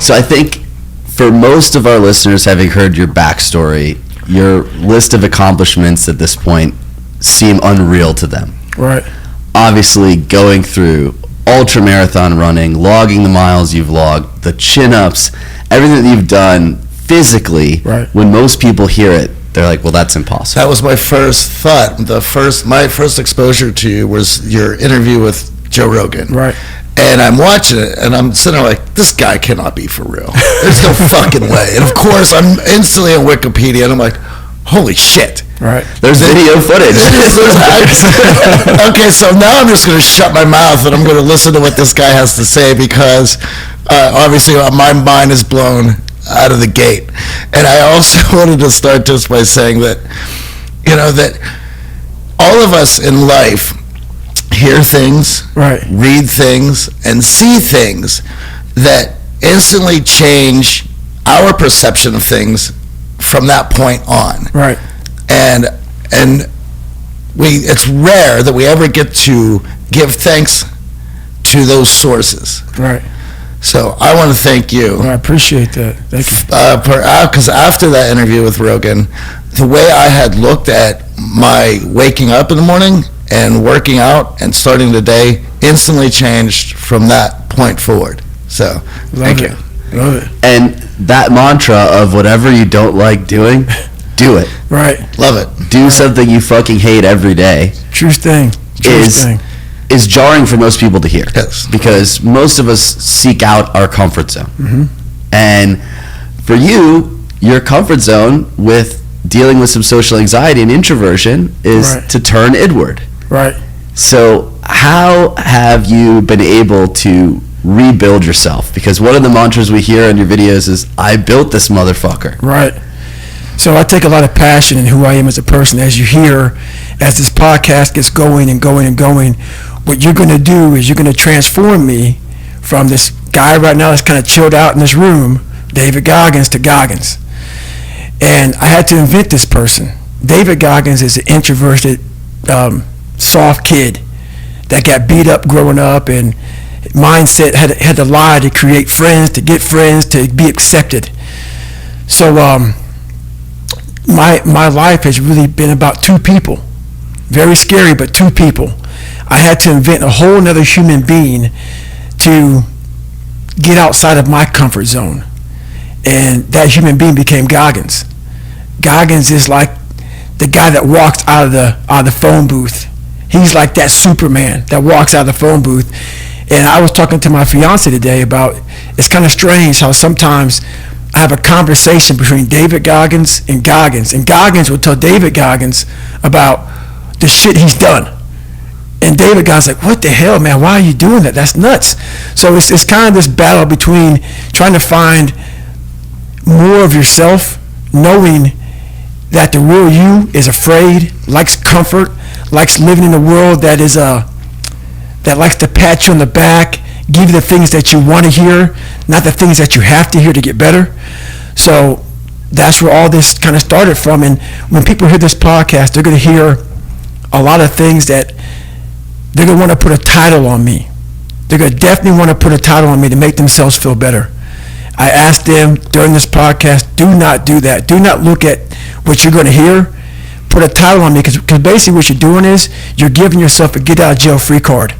So I think for most of our listeners, having heard your backstory, your list of accomplishments at this point seem unreal to them. Right. Obviously, going through ultra marathon running, logging the miles you've logged, the chin-ups, everything that you've done physically, right. When most people hear it, they're like, well, that's impossible. That was my first thought. My first exposure to you was your interview with Joe Rogan. Right. And I'm watching it, and I'm sitting there like, this guy cannot be for real. There's no fucking way. And of course, I'm instantly on Wikipedia, and I'm like, holy shit. Right. There's video footage. Okay, so now I'm just going to shut my mouth, and I'm going to listen to what this guy has to say, because obviously my mind is blown out of the gate. And I also wanted to start just by saying that, that all of us in life hear things, right. read things, and see things that instantly change our perception of things from that point on. Right. And it's rare that we ever get to give thanks to those sources. Right. So I want to thank you. I appreciate that. Thank you. Because after that interview with Rogan, the way I had looked at my waking up in the morning and working out and starting the day instantly changed from that point forward. So thank you. Love it. And that mantra of whatever you don't like doing, do it. Right. Love it. Do something you fucking hate every day. True thing. Is jarring for most people to hear. Yes. Because most of us seek out our comfort zone. Mm-hmm. And for you, your comfort zone with dealing with some social anxiety and introversion is right. to turn inward. Right. So how have you been able to rebuild yourself? Because one of the mantras we hear in your videos is, I built this motherfucker. Right. So I take a lot of passion in who I am as a person. As you hear, as this podcast gets going and going and going, what you're going to do is you're going to transform me from this guy right now that's kind of chilled out in this room, David Goggins, to Goggins. And I had to invent this person. David Goggins is an introverted, soft kid that got beat up growing up, and mindset had to lie to create friends, to get friends, to be accepted. So my life has really been about two people. Very scary, but two people. I had to invent a whole nother human being to get outside of my comfort zone. And that human being became Goggins. Goggins is like the guy that walks out of the phone booth. He's like that Superman that walks out of the phone booth. And I was talking to my fiance today about, it's kind of strange how sometimes I have a conversation between David Goggins, and Goggins will tell David Goggins about the shit he's done. And David Goggins like, what the hell, man? Why are you doing that? That's nuts. So it's kind of this battle between trying to find more of yourself, knowing that the real you is afraid, likes comfort, likes living in a world that is that likes to pat you on the back, give you the things that you want to hear, not the things that you have to hear to get better. So that's where all this kind of started from. And when people hear this podcast, they're going to hear a lot of things that they're going to want to put a title on me. They're going to definitely want to put a title on me to make themselves feel better. I asked them during this podcast, do not do that. Do not look at what you're going to hear. Put a title on me, because basically what you're doing is you're giving yourself a get out of jail free card.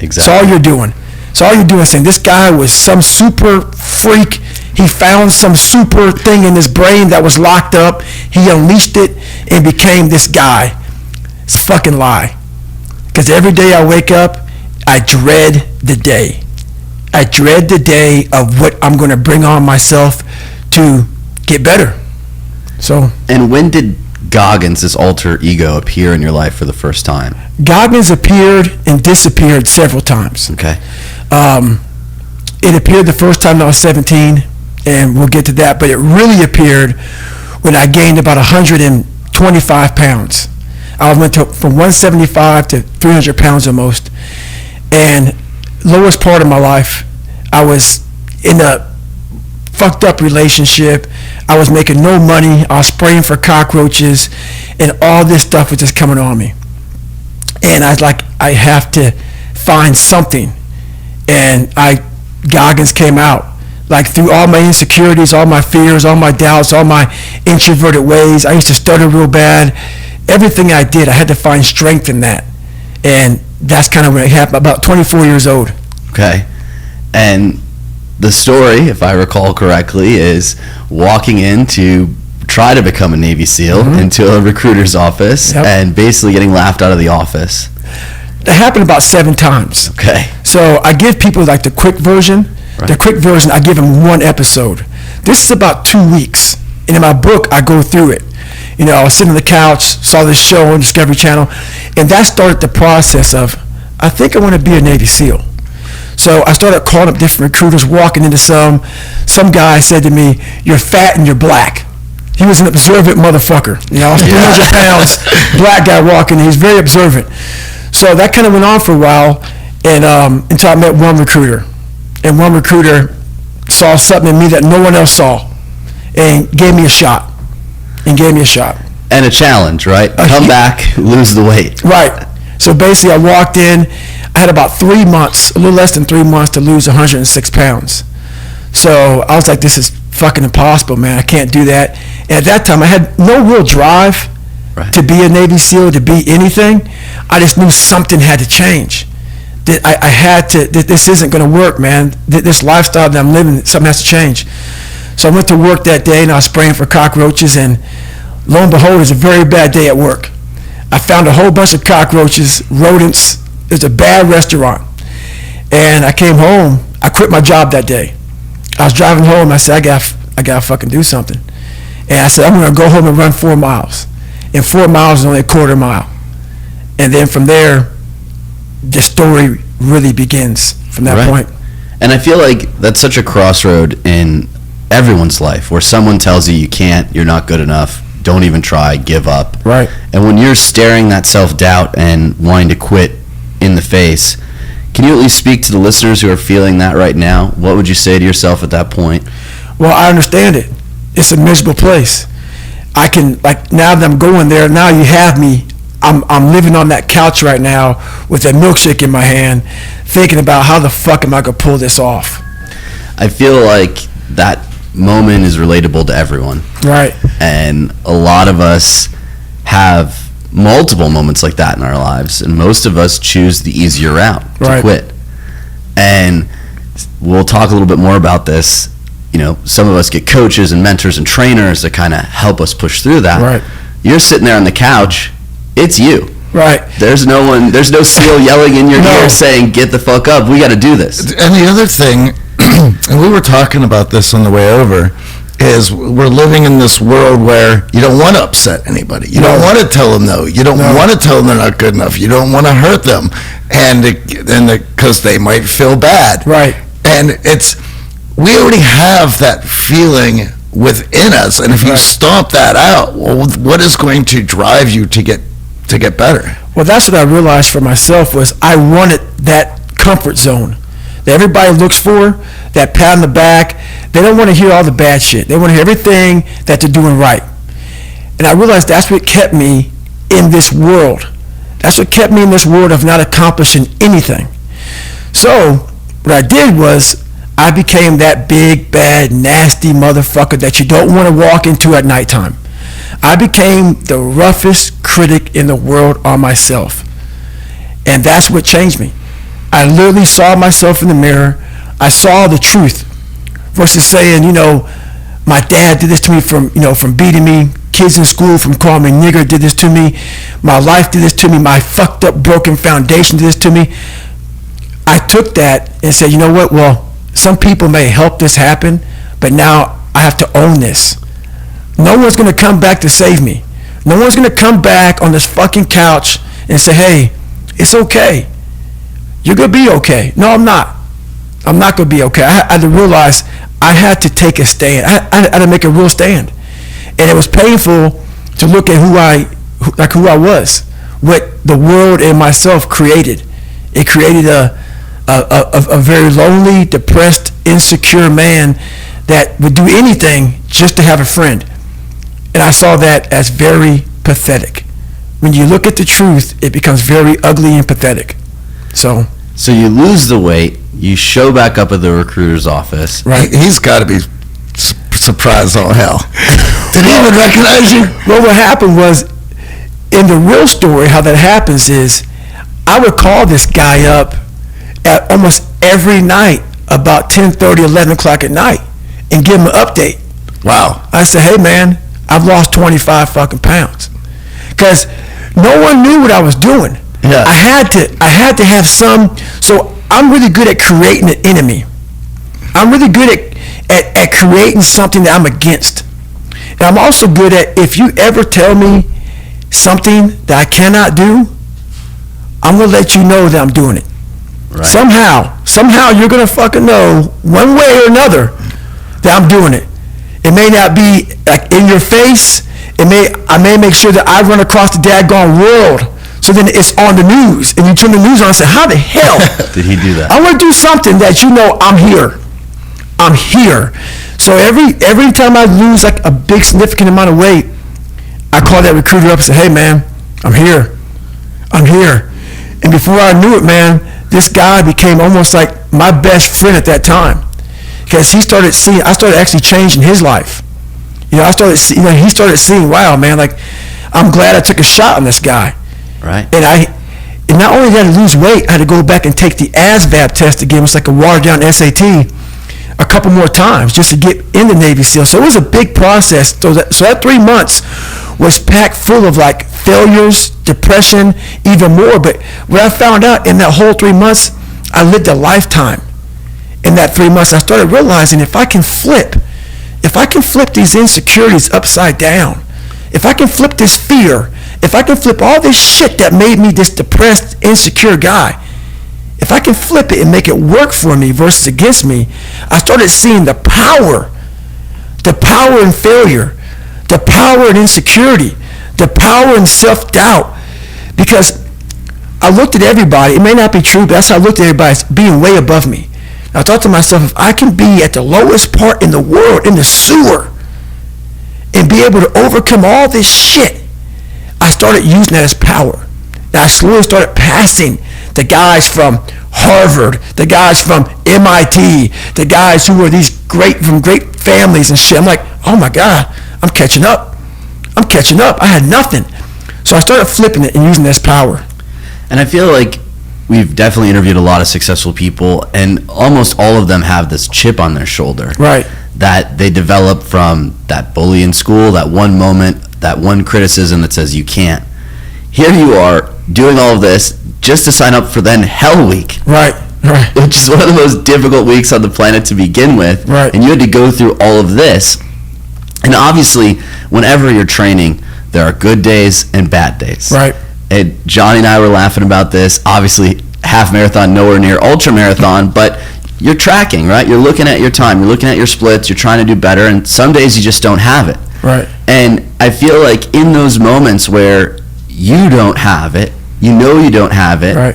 Exactly. That's all you're doing. So all you're doing is saying, this guy was some super freak. He found some super thing in his brain that was locked up. He unleashed it and became this guy. It's a fucking lie. Because every day I wake up, I dread the day. I dread the day of what I'm going to bring on myself to get better. So. And when did Goggins, this alter ego, appear in your life for the first time? Goggins appeared and disappeared several times. Okay. It appeared the first time I was 17, and we'll get to that, but it really appeared when I gained about 125 pounds. I went from 175 to 300 pounds almost. And lowest part of my life, I was in a fucked up relationship. I was making no money. I was spraying for cockroaches, and all this stuff was just coming on me. And I was like, I have to find something. And Goggins came out like through all my insecurities, all my fears, all my doubts, all my introverted ways. I used to stutter real bad. Everything I did, I had to find strength in that. And that's kind of when it happened, about 24 years old. Okay. And the story, if I recall correctly, is walking in to try to become a Navy SEAL into a recruiter's office and basically getting laughed out of the office. That happened about 7 times. Okay. So I give people like the quick version. Right. The quick version, I give them 1 episode. This is about 2 weeks. And in my book, I go through it. You know, I was sitting on the couch, saw this show on Discovery Channel, and that started the process of, I think I want to be a Navy SEAL. So I started calling up different recruiters, walking into some guy said to me, "You're fat and you're black." He was an observant motherfucker. You know, 300 pounds, black guy walking, he's very observant. So that kind of went on for a while, and until I met one recruiter. And one recruiter saw something in me that no one else saw and gave me a shot. And a challenge, right? Come back, lose the weight. Right. So basically I walked in, I had about 3 months, a little less than 3 months to lose 106 pounds. So I was like, this is fucking impossible, man. I can't do that. And at that time I had no real drive to be a Navy SEAL, to be anything. I just knew something had to change. That I had to, that this isn't going to work, man. This lifestyle that I'm living, something has to change. So I went to work that day and I was spraying for cockroaches, and lo and behold, it was a very bad day at work. I found a whole bunch of cockroaches, rodents. It was a bad restaurant. And I came home. I quit my job that day. I was driving home. I said, I got to fucking do something. And I said, I'm going to go home and run 4 miles. And 4 miles is only a quarter mile. And then from there, the story really begins from that point. And I feel like that's such a crossroad in everyone's life, where someone tells you can't, you're not good enough, don't even try, give up. Right. And when you're staring that self-doubt and wanting to quit in the face, can you at least speak to the listeners who are feeling that right now? What would you say to yourself at that point? Well, I understand it. It's a miserable place. I can, like, now that I'm going there, now you have me. I'm living on that couch right now with a milkshake in my hand, thinking about how the fuck am I going to pull this off. I feel like that moment is relatable to everyone. Right. And a lot of us have multiple moments like that in our lives, and most of us choose the easier route to quit. And we'll talk a little bit more about this. You know, some of us get coaches and mentors and trainers that kind of help us push through that. Right. You're sitting there on the couch, it's you. Right. There's no SEAL yelling in your ear saying, get the fuck up, we got to do this. And the other thing, and we were talking about this on the way over, is we're living in this world where you don't want to upset anybody. You don't want to tell them no. You don't want to tell them they're not good enough. You don't want to hurt them, and because they might feel bad. Right. And we already have that feeling within us, and if you stomp that out, well, what is going to drive you to get better? Well, that's what I realized for myself, was I wanted that comfort zone that everybody looks for, that pat on the back. They don't want to hear all the bad shit. They want to hear everything that they're doing right. And I realized that's what kept me in this world. That's what kept me in this world of not accomplishing anything. So what I did was I became that big, bad, nasty motherfucker that you don't want to walk into at nighttime. I became the roughest critic in the world on myself. And that's what changed me. I literally saw myself in the mirror. I saw the truth versus saying, you know, my dad did this to me from beating me. Kids in school from calling me nigger did this to me. My life did this to me. My fucked up, broken foundation did this to me. I took that and said, you know what? Well, some people may help this happen, but now I have to own this. No one's going to come back to save me. No one's going to come back on this fucking couch and say, hey, it's okay. You're going to be okay. No, I'm not. I'm not going to be okay. I had to realize I had to take a stand. I had to make a real stand. And it was painful to look at who I was, what the world and myself created. It created a very lonely, depressed, insecure man that would do anything just to have a friend. And I saw that as very pathetic. When you look at the truth, it becomes very ugly and pathetic. So you lose the weight, You show back up at the recruiter's office. Right. He's got to be surprised all hell. Did he even recognize you? Well, what happened was, in the real story, how that happens is, I would call this guy up at almost every night about 10:30, 11 o'clock at night and give him an update. Wow. I said, hey, man, I've lost 25 fucking pounds. Because no one knew what I was doing. Yeah. I had to have some, so I'm really good at creating an enemy. I'm really good at creating something that I'm against. And I'm also good at, if you ever tell me something that I cannot do, I'm going to let you know that I'm doing it. Right. Somehow you're going to fucking know one way or another that I'm doing it. It may not be like in your face. I may make sure that I run across the daggone world. So then it's on the news, and you turn the news on and say, how the hell did he do that? I want to do something that you know I'm here. I'm here. So every time I lose like a big significant amount of weight, I call that recruiter up and say, hey man, I'm here. I'm here. And before I knew it, man, this guy became almost like my best friend at that time. Because I started actually changing his life. He started seeing, wow, man, like, I'm glad I took a shot on this guy. Right. And not only did I lose weight, I had to go back and take the ASVAB test again. It's like a watered down SAT a couple more times just to get in the Navy SEAL. So it was a big process. So that 3 months was packed full of like failures, depression, even more. But what I found out in that whole 3 months, I lived a lifetime. In that 3 months, I started realizing if I can flip these insecurities upside down, if I can flip this fear, if I can flip all this shit that made me this depressed, insecure guy, if I can flip it and make it work for me versus against me, I started seeing the power in failure, the power in insecurity, the power in self-doubt. Because I looked at everybody, it may not be true, but that's how I looked at everybody as being way above me. I thought to myself, if I can be at the lowest part in the world, in the sewer, and be able to overcome all this shit, I started using that as power. And I slowly started passing the guys from Harvard, the guys from MIT, the guys who were from great families and shit. I'm like, oh my God, I'm catching up. I had nothing. So I started flipping it and using this power. And I feel like we've definitely interviewed a lot of successful people, and almost all of them have this chip on their shoulder. Right. That they develop from that bully in school, that one moment, that one criticism that says you can't. Here you are doing all of this just to sign up for then Hell Week. Right. Which is one of the most difficult weeks on the planet to begin with. Right. And you had to go through all of this. And obviously, whenever you're training, there are good days and bad days. Right. And Johnny and I were laughing about this. Obviously, half marathon, nowhere near ultra marathon, but you're tracking, right? You're looking at your time, you're looking at your splits, you're trying to do better, and some days you just don't have it. Right. And I feel like in those moments where you don't have it, you know you don't have it, right,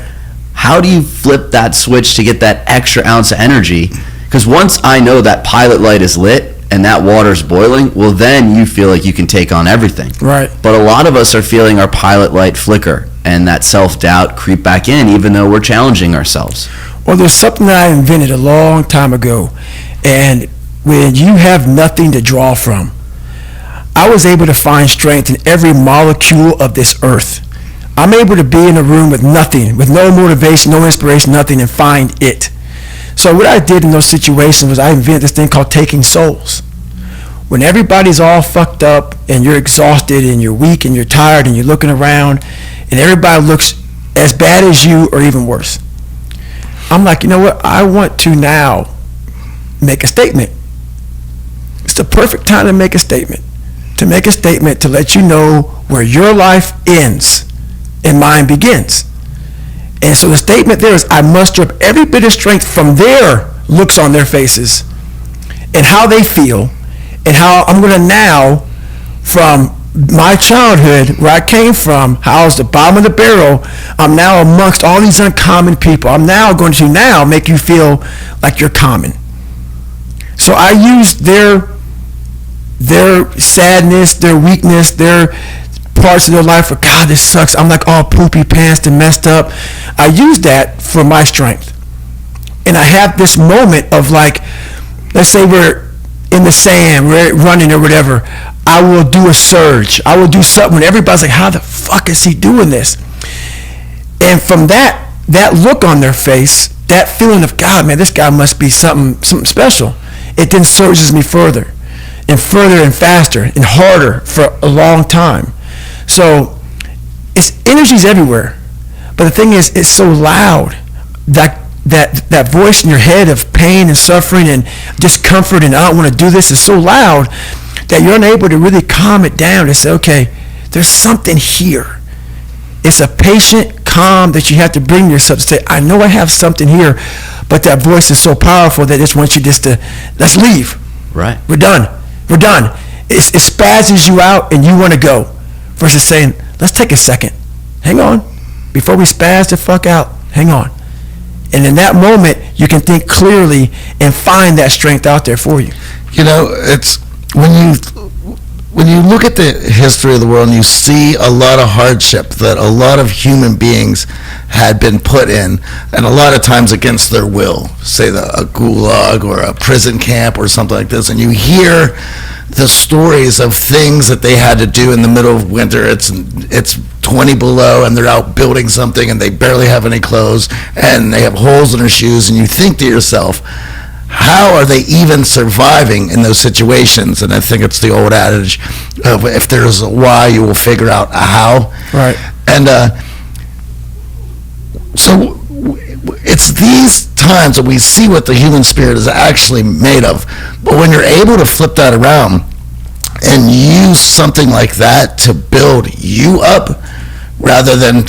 how do you flip that switch to get that extra ounce of energy? Because once I know that pilot light is lit and that water's boiling, well, then you feel like you can take on everything. Right. But a lot of us are feeling our pilot light flicker and that self-doubt creep back in, even though we're challenging ourselves. Well, there's something that I invented a long time ago, and when you have nothing to draw from, I was able to find strength in every molecule of this earth. I'm able to be in a room with nothing, with no motivation, no inspiration, nothing, and find it. So what I did in those situations was I invented this thing called taking souls. When everybody's all fucked up and you're exhausted and you're weak and you're tired and you're looking around and everybody looks as bad as you or even worse, I'm like, you know what? I want to now make a statement. It's the perfect time to make a statement. To make a statement to let you know where your life ends and mine begins. And so the statement there is I muster up every bit of strength from their looks on their faces and how they feel and how I'm going to now, from my childhood, where I came from, how I was the bottom of the barrel, I'm now amongst all these uncommon people. I'm now going to now make you feel like you're common. So I used their sadness, their weakness, their parts of their life where, God, this sucks. I'm like all poopy pants and messed up. I used that for my strength. and I have this moment of like, let's say we're in the sand, we're running or whatever, I will do a surge. I will do something when everybody's like, how the fuck is he doing this? And from that look on their face, that feeling of, God, man, this guy must be something special, it then surges me further and further and faster and harder for a long time. So it's energy's everywhere. But the thing is, it's so loud, that voice in your head of pain and suffering and discomfort and I don't want to do this is so loud that you're unable to really calm it down and say, okay, there's something here. It's a patient calm that you have to bring yourself to say, I know I have something here, but that voice is so powerful that it just wants you just to, let's leave. Right. We're done. It spazzes you out and you want to go versus saying, let's take a second. Hang on. Before we spaz the fuck out, hang on. And in that moment, you can think clearly and find that strength out there for you. You know, it's when you look at the history of the world and you see a lot of hardship that a lot of human beings had been put in, and a lot of times against their will, say a gulag or a prison camp or something like this, and you hear the stories of things that they had to do in the middle of winter. It's 20 below and they're out building something and they barely have any clothes and they have holes in their shoes, and you think to yourself, how are they even surviving in those situations? And I think it's the old adage of if there's a why, you will figure out a how. Right. And so it's these times that we see what the human spirit is actually made of. But when you're able to flip that around and use something like that to build you up rather than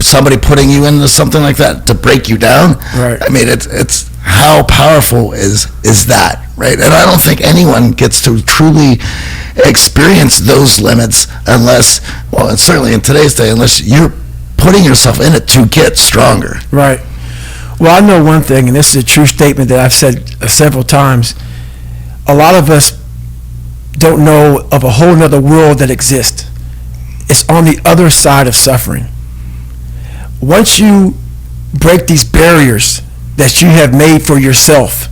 somebody putting you into something like that to break you down, right. I mean, it's how powerful is that, right? And I don't think anyone gets to truly experience those limits unless, well, and certainly in today's day, unless you're putting yourself in it to get stronger. Right. Well, I know one thing, and this is a true statement that I've said several times. A lot of us don't know of a whole other world that exists. It's on the other side of suffering. Once you break these barriers that you have made for yourself,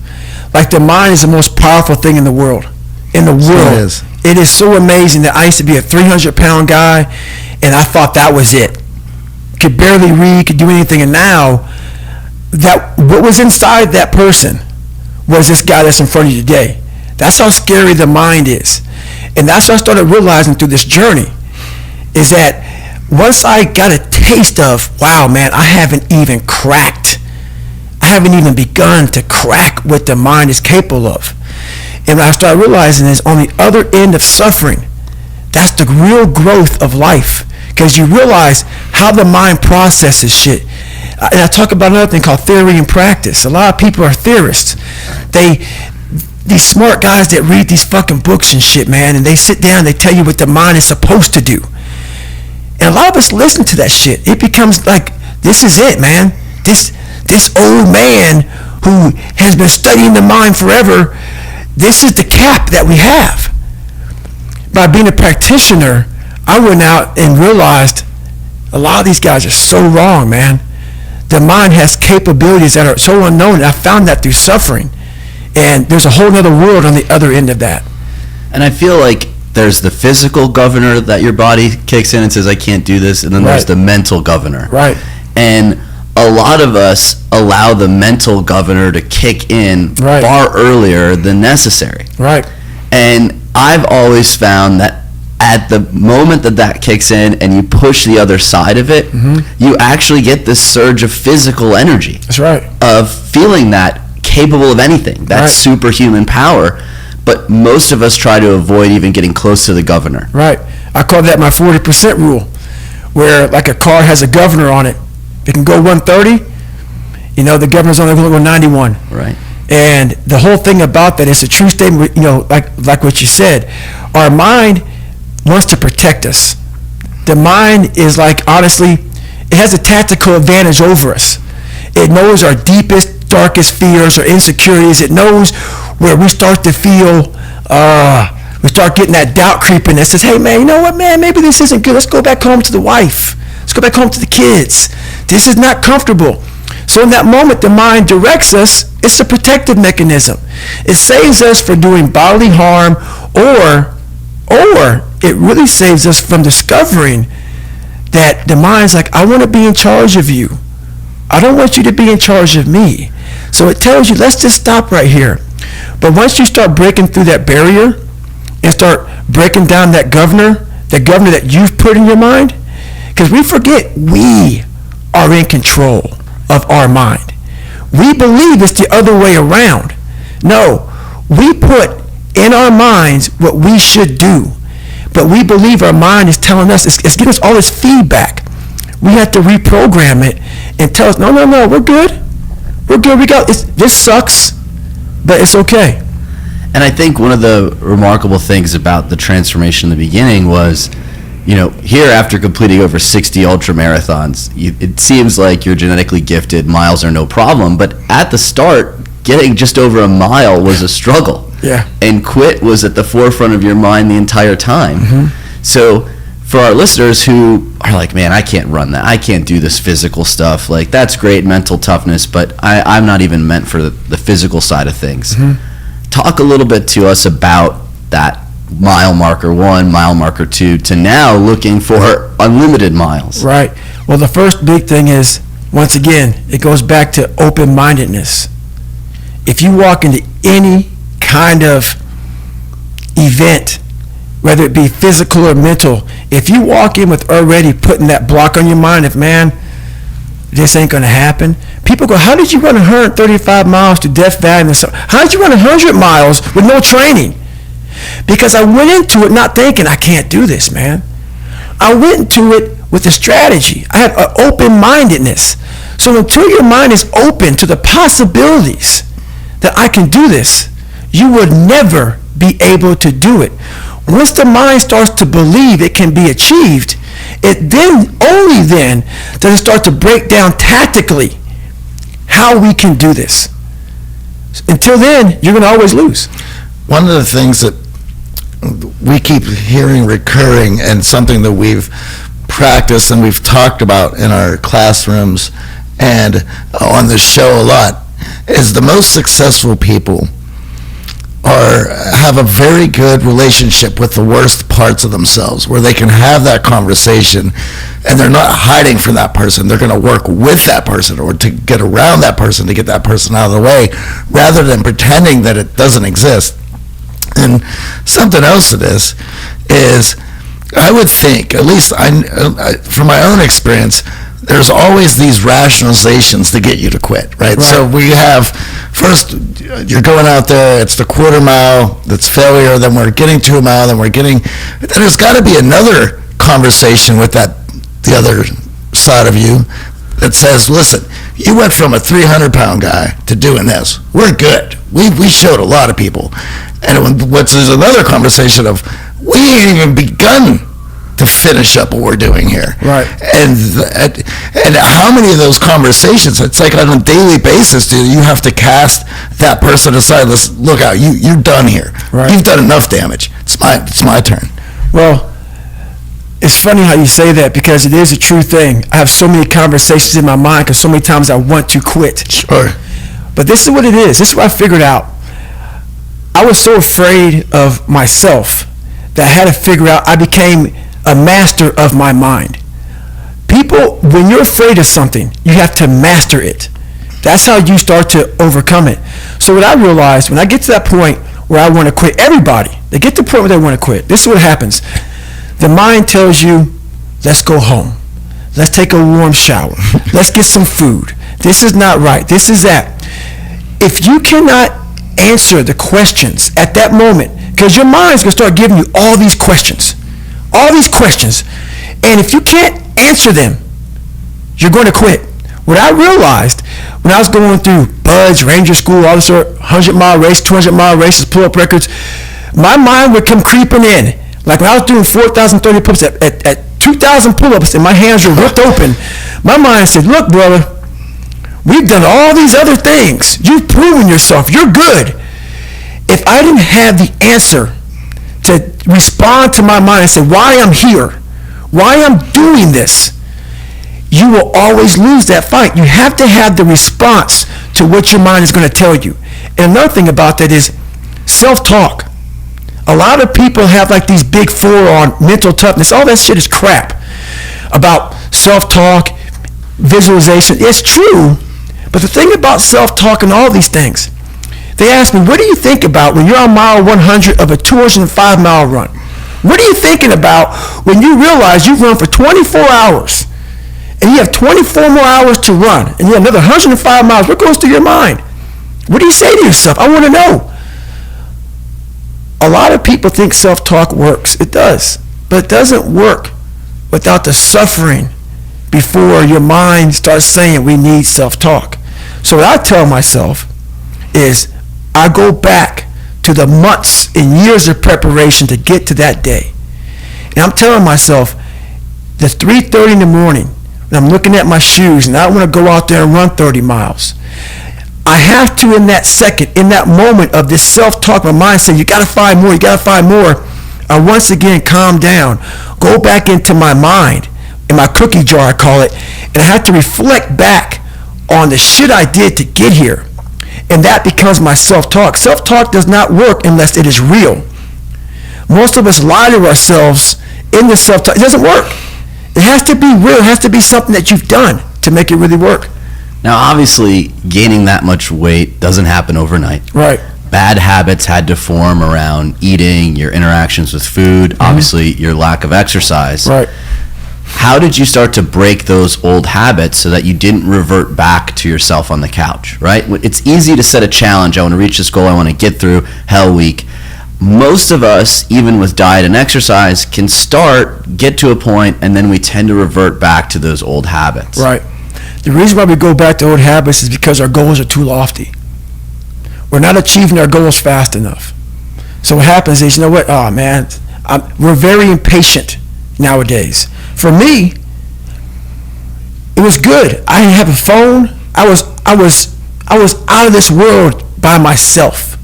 like the mind is the most powerful thing in the world. It is so amazing that I used to be a 300-pound guy, and I thought that was it. Could barely read, could do anything, and now that what was inside that person was this guy that's in front of you today. That's how scary the mind is. And that's what I started realizing through this journey, is that once I got a taste of, wow, man, I haven't even begun to crack what the mind is capable of. And what I started realizing is on the other end of suffering, that's the real growth of life, because you realize how the mind processes shit. And I talk about another thing called theory and practice. A lot of people are theorists. These smart guys that read these fucking books and shit, man, and they sit down and they tell you what the mind is supposed to do. And a lot of us listen to that shit. It becomes like, this is it, man. This old man who has been studying the mind forever, this is the cap that we have. By being a practitioner, I went out and realized a lot of these guys are so wrong, man. The mind has capabilities that are so unknown, and I found that through suffering. And there's a whole other world on the other end of that. And I feel like there's the physical governor that your body kicks in and says, I can't do this. And then there's the mental governor. Right. And a lot of us allow the mental governor to kick in far earlier than necessary. Right. And I've always found that at the moment that kicks in and you push the other side of it, you actually get this surge of physical energy. That's right. Of feeling that capable of anything, that superhuman power. But most of us try to avoid even getting close to the governor. Right. I call that my 40% rule, where like a car has a governor on it. It can go 130, the governor's only going to go 91. Right. And the whole thing about that is a true statement, like what you said. Our mind wants to protect us. The mind is like, honestly, it has a tactical advantage over us. It knows our deepest, darkest fears or insecurities. It knows where we start to feel, we start getting that doubt creeping that says, hey, man, you know what, man, maybe this isn't good. Let's go back home to the wife. Let's go back home to the kids. This is not comfortable. So in that moment, the mind directs us. It's a protective mechanism. It saves us from doing bodily harm, or it really saves us from discovering that the mind's like, I want to be in charge of you. I don't want you to be in charge of me. So it tells you, let's just stop right here. But once you start breaking through that barrier and start breaking down that governor that you've put in your mind, because we forget we are in control of our mind. We believe it's the other way around. No, we put in our minds what we should do, but we believe our mind is telling us, it's giving us all this feedback. We have to reprogram it and tell us, no, we're good. We're good. This sucks, but it's okay. And I think one of the remarkable things about the transformation in the beginning was, here after completing over 60 ultra marathons, it seems like you're genetically gifted, miles are no problem. But at the start, getting just over a mile was a struggle. Yeah. And quit was at the forefront of your mind the entire time. Mm-hmm. So for our listeners who are like, man, I can't run that. I can't do this physical stuff. Like, that's great, mental toughness, but I'm not even meant for the physical side of things. Mm-hmm. Talk a little bit to us about that mile marker 1, mile marker 2, to now looking for unlimited miles. Right. Well, the first big thing is, once again, it goes back to open-mindedness. If you walk into any kind of event, whether it be physical or mental, if you walk in with already putting that block on your mind of, man, this ain't going to happen. People go, how did you run 135 miles to Death Valley? How did you run 100 miles with no training? Because I went into it not thinking, I can't do this, man. I went into it with a strategy. I had an open-mindedness. So until your mind is open to the possibilities that I can do this, you would never be able to do it. Once the mind starts to believe it can be achieved, only then does it start to break down tactically how we can do this. Until then, you're going to always lose. One of the things that we keep hearing recurring, and something that we've practiced and we've talked about in our classrooms and on the show a lot, is the most successful people have a very good relationship with the worst parts of themselves, where they can have that conversation and they're not hiding from that person. They're going to work with that person, or to get around that person, to get that person out of the way, rather than pretending that it doesn't exist. And something else to this is, I would think, at least from my own experience, there's always these rationalizations to get you to quit, right? So we have, first, you're going out there, it's the quarter mile, that's failure, then we're getting to a mile, then there's got to be another conversation with the other side of you that says, listen, you went from a 300-pound guy to doing this. We're good. We showed a lot of people. And there's another conversation of, we ain't even begun to finish up what we're doing here. Right. And how many of those conversations, it's like on a daily basis, do you have to cast that person aside? Look out, you're done here. Right. You've done enough damage. It's my turn. Well, it's funny how you say that, because it is a true thing. I have so many conversations in my mind because so many times I want to quit. Sure. But this is what it is. This is what I figured out. I was so afraid of myself that I had to figure out, I became a master of my mind. People, when you're afraid of something, you have to master it. That's how you start to overcome it. So what I realized, when I get to that point where I want to quit, everybody, they get to the point where they want to quit. This is what happens. The mind tells you, let's go home. Let's take a warm shower. Let's get some food. This is not right. This is that. If you cannot answer the questions at that moment, because your mind's going to start giving you all these questions, and if you can't answer them, you're going to quit. What I realized when I was going through BUD/S, Ranger School, all this sort of 100-mile race, 200-mile races, pull-up records, my mind would come creeping in. Like when I was doing 4,030 pull-ups at 2,000 pull-ups and my hands were ripped open, my mind said, look, brother, we've done all these other things. You've proven yourself. You're good. If I didn't have the answer to respond to my mind and say why I'm here, why I'm doing this, you will always lose that fight. You have to have the response to what your mind is going to tell you. And another thing about that is self-talk. A lot of people have like these big four on mental toughness. All that shit is crap about self-talk, visualization. It's true, but the thing about self-talk and all these things, they ask me, what do you think about when you're on mile 100 of a 205-mile run? What are you thinking about when you realize you've run for 24 hours and you have 24 more hours to run and you have another 105 miles? What goes through your mind? What do you say to yourself? I want to know. A lot of people think self-talk works. It does, but it doesn't work without the suffering before your mind starts saying we need self-talk. So what I tell myself is I go back to the months and years of preparation to get to that day. And I'm telling myself, the 3:30 in the morning, and I'm looking at my shoes, and I want to go out there and run 30 miles. I have to, in that second, in that moment of this self-talk, my mind saying, you got to find more, you got to find more. I once again calm down, go back into my mind, in my cookie jar I call it, and I have to reflect back on the shit I did to get here. And that becomes my self-talk. Self-talk does not work unless it is real. Most of us lie to ourselves in the self-talk. It doesn't work. It has to be real. It has to be something that you've done to make it really work. Now, obviously, gaining that much weight doesn't happen overnight. Right. Bad habits had to form around eating, your interactions with food, obviously your lack of exercise. Right. How did you start to break those old habits so that you didn't revert back to yourself on the couch, right? It's easy to set a challenge. I want to reach this goal. I want to get through Hell Week. Most of us, even with diet and exercise, can start, get to a point, and then we tend to revert back to those old habits. Right. The reason why we go back to old habits is because our goals are too lofty. We're not achieving our goals fast enough. So what happens is, you know what? Oh, man, we're very impatient nowadays. For me, it was good. I didn't have a phone. I was out of this world by myself.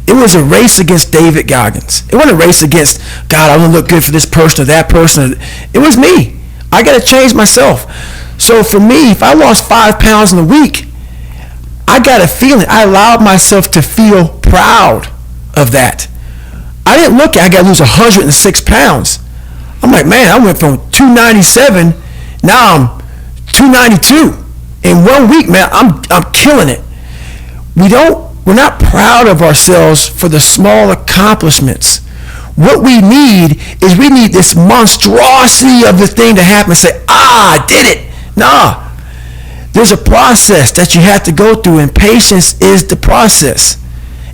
It was a race against David Goggins. It wasn't a race against, God, I want to look good for this person or that person. It was me. I got to change myself. So for me, if I lost 5 pounds in a week, I got a feeling. I allowed myself to feel proud of that. I didn't look at, I got to lose 106 pounds. I'm like, man, I went from 297, now I'm 292. In 1 week, man, I'm killing it. We're not proud of ourselves for the small accomplishments. What we need is we need this monstrosity of the thing to happen and say, I did it. Nah. There's a process that you have to go through, and patience is the process.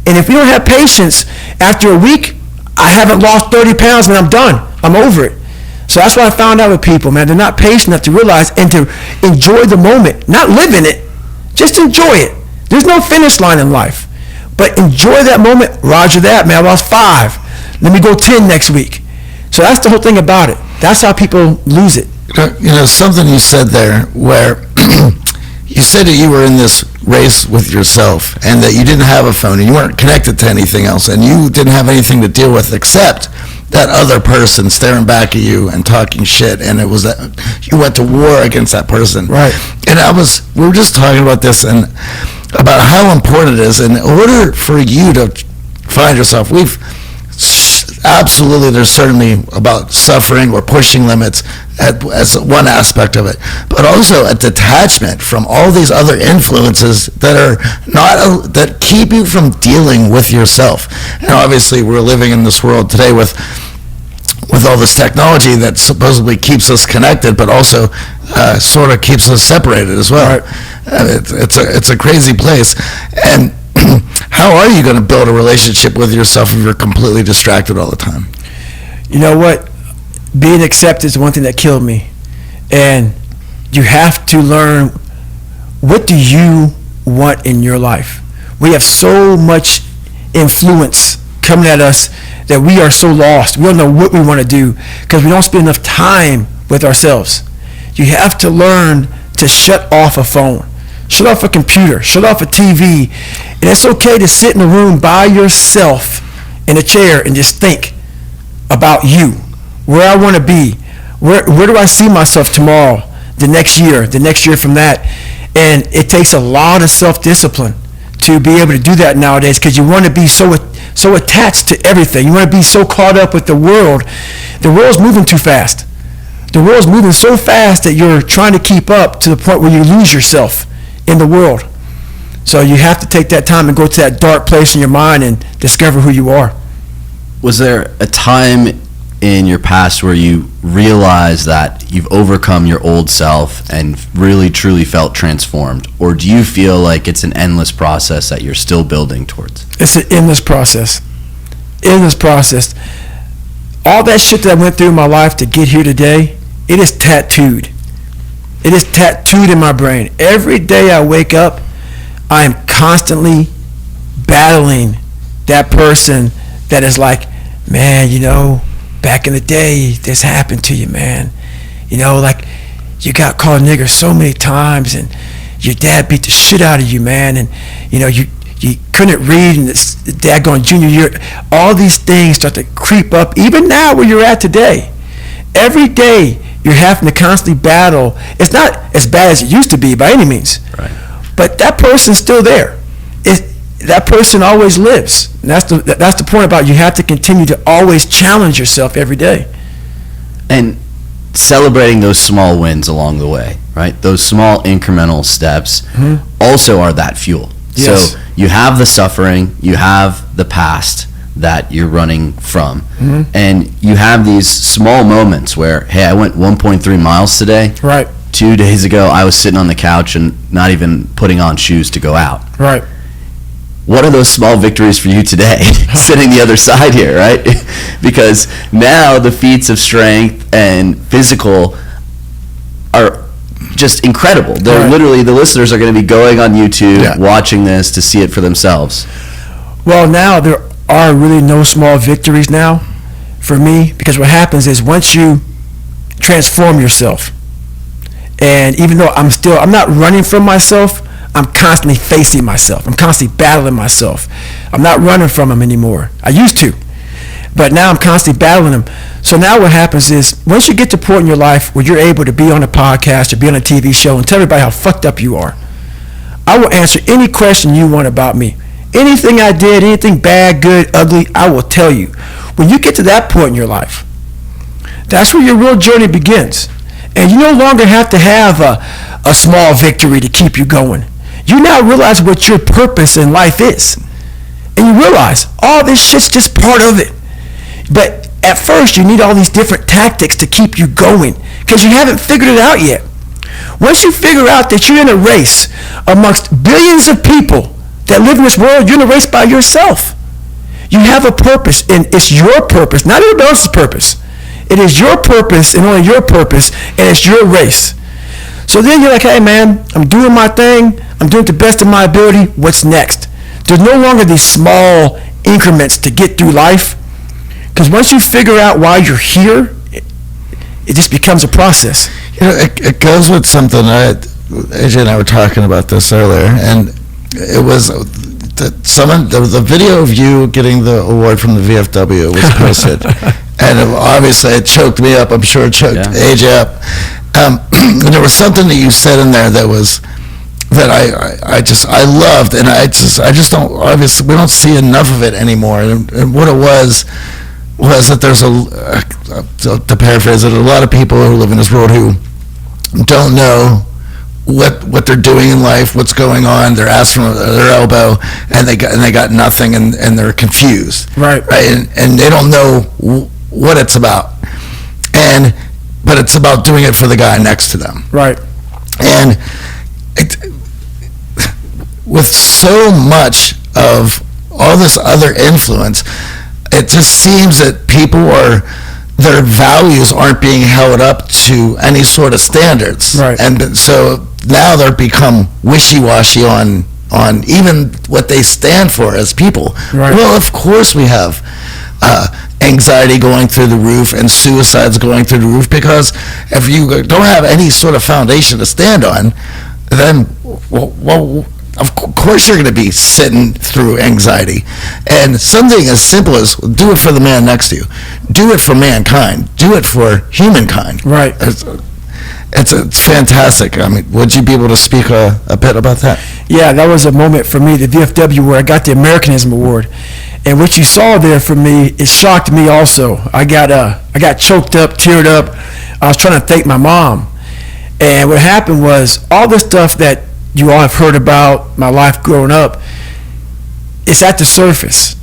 And if you don't have patience, after a week, I haven't lost 30 pounds and I'm done. I'm over it. So that's what I found out with people, man. They're not patient enough to realize and to enjoy the moment. Not live in it. Just enjoy it. There's no finish line in life. But enjoy that moment. Roger that, man. I lost 5. Let me go 10 next week. So that's the whole thing about it. That's how people lose it. You know, something you said there where you said that you were in this race with yourself and that you didn't have a phone and you weren't connected to anything else and you didn't have anything to deal with except that other person staring back at you and talking shit, and it was that you went to war against that person. Right. And we were just talking about this and about how important it is in order for you to find yourself. Absolutely, there's certainly about suffering or pushing limits as one aspect of it, but also a detachment from all these other influences that keep you from dealing with yourself. And obviously, we're living in this world today with all this technology that supposedly keeps us connected, but also sort of keeps us separated as well. Right. It's a crazy place. And how are you going to build a relationship with yourself if you're completely distracted all the time? You know what? Being accepted is one thing that killed me. And you have to learn, what do you want in your life? We have so much influence coming at us that we are so lost. We don't know what we want to do because we don't spend enough time with ourselves. You have to learn to shut off a phone. Shut off a computer, shut off a TV. And it's okay to sit in a room by yourself in a chair and just think about you, where I want to be, where do I see myself tomorrow, the next year from that. And it takes a lot of self-discipline to be able to do that nowadays, because you want to be so attached to everything. You want to be so caught up with the world. The world's moving too fast. The world's moving so fast that you're trying to keep up to the point where you lose yourself in the world. So you have to take that time and go to that dark place in your mind and discover who you are. Was there a time in your past where you realized that you've overcome your old self and really truly felt transformed? Or do you feel like it's an endless process that you're still building towards? It's an endless process. Endless process. All that shit that I went through in my life to get here today, it is tattooed. It is tattooed in my brain. Every day I wake up, I am constantly battling that person that is like, man, you know, back in the day, this happened to you, man. You know, like, you got called nigger so many times, and your dad beat the shit out of you, man, and, you know, you couldn't read, and this dad going junior year. All these things start to creep up, even now where you're at today. Every day, you're having to constantly battle. It's not as bad as it used to be by any means. Right. But that person's still there. That person always lives. And that's the point about you have to continue to always challenge yourself every day. And celebrating those small wins along the way, right? Those small incremental steps also are that fuel. Yes. So you have the suffering, you have the past that you're running from, and you have these small moments where, hey, I went 1.3 miles today. Right. 2 days ago, I was sitting on the couch and not even putting on shoes to go out. Right. What are those small victories for you today, sitting the other side here, right? Because now the feats of strength and physical are just incredible. They're literally, the listeners are going to be going on YouTube, watching this to see it for themselves. Well, now there are really no small victories now for me, because what happens is once you transform yourself, and even though I'm not running from myself, I'm constantly facing myself. I'm constantly battling myself. I'm not running from them anymore. I used to, but now I'm constantly battling them. So now what happens is, once you get to a point in your life where you're able to be on a podcast or be on a TV show and tell everybody how fucked up you are, I will answer any question you want about me. Anything I did, anything bad, good, ugly, I will tell you. When you get to that point in your life, that's where your real journey begins. And you no longer have to have a small victory to keep you going. You now realize what your purpose in life is. And you realize all this shit's just part of it. But at first, you need all these different tactics to keep you going, because you haven't figured it out yet. Once you figure out that you're in a race amongst billions of people that live in this world, you're in a race by yourself. You have a purpose, and it's your purpose, not everybody else's purpose. It is your purpose and only your purpose, and it's your race. So then you're like, hey man, I'm doing my thing. I'm doing it to the best of my ability. What's next? There's no longer these small increments to get through life, because once you figure out why you're here, it just becomes a process. You know, it goes with something. AJ and I were talking about this earlier, and it was the video of you getting the award from the VFW was posted, and obviously it choked me up. I'm sure it choked AJ up. And there was something that you said in there that I loved, and I just don't, obviously we don't see enough of it anymore. And what it was that there's to paraphrase it, a lot of people who live in this world who don't know what they're doing in life, what's going on. They're asked from their elbow, and they got nothing, and they're confused. Right. And they don't know what it's about. But it's about doing it for the guy next to them. Right. And with so much of all this other influence, it just seems that their values aren't being held up to any sort of standards. Right. And so now they're become wishy-washy on even what they stand for as people. Right. Well, of course we have anxiety going through the roof and suicides going through the roof, because if you don't have any sort of foundation to stand on, then well of course you're going to be sitting through anxiety. And something as simple as do it for the man next to you, do it for mankind, do it for humankind. Right. It's fantastic. I mean, would you be able to speak a bit about that? Yeah, that was a moment for me, the VFW, where I got the Americanism Award. And what you saw there for me, it shocked me also. I got choked up, teared up. I was trying to thank my mom. And what happened was, all the stuff that you all have heard about my life growing up, it's at the surface.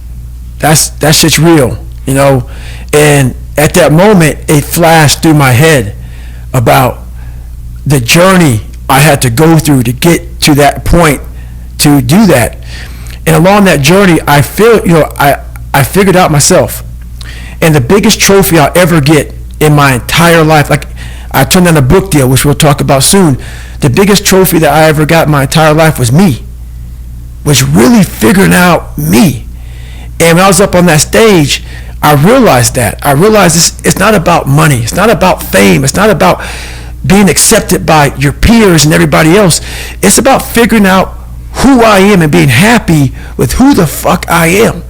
That shit's real, you know. And at that moment, it flashed through my head about the journey I had to go through to get to that point to do that. And along that journey, I figured out myself. And the biggest trophy I'll ever get in my entire life, like I turned down a book deal, which we'll talk about soon. The biggest trophy that I ever got in my entire life was me, was really figuring out me. And when I was up on that stage, I realized that. I realized it's not about money. It's not about fame. It's not about being accepted by your peers and everybody else. It's about figuring out who I am and being happy with who the fuck I am.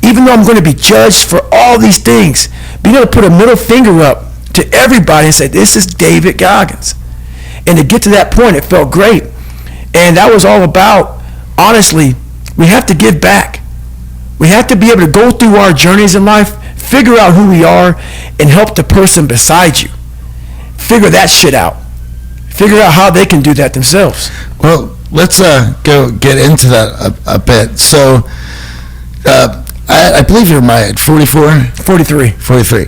Even though I'm going to be judged for all these things, being able to put a middle finger up to everybody and say, this is David Goggins. And to get to that point, it felt great. And that was all about, honestly, we have to give back. We have to be able to go through our journeys in life, figure out who we are, and help the person beside you. Figure that shit out. Figure out how they can do that themselves. Well, let's go get into that a bit. So, I believe you're my 44? 43. 43.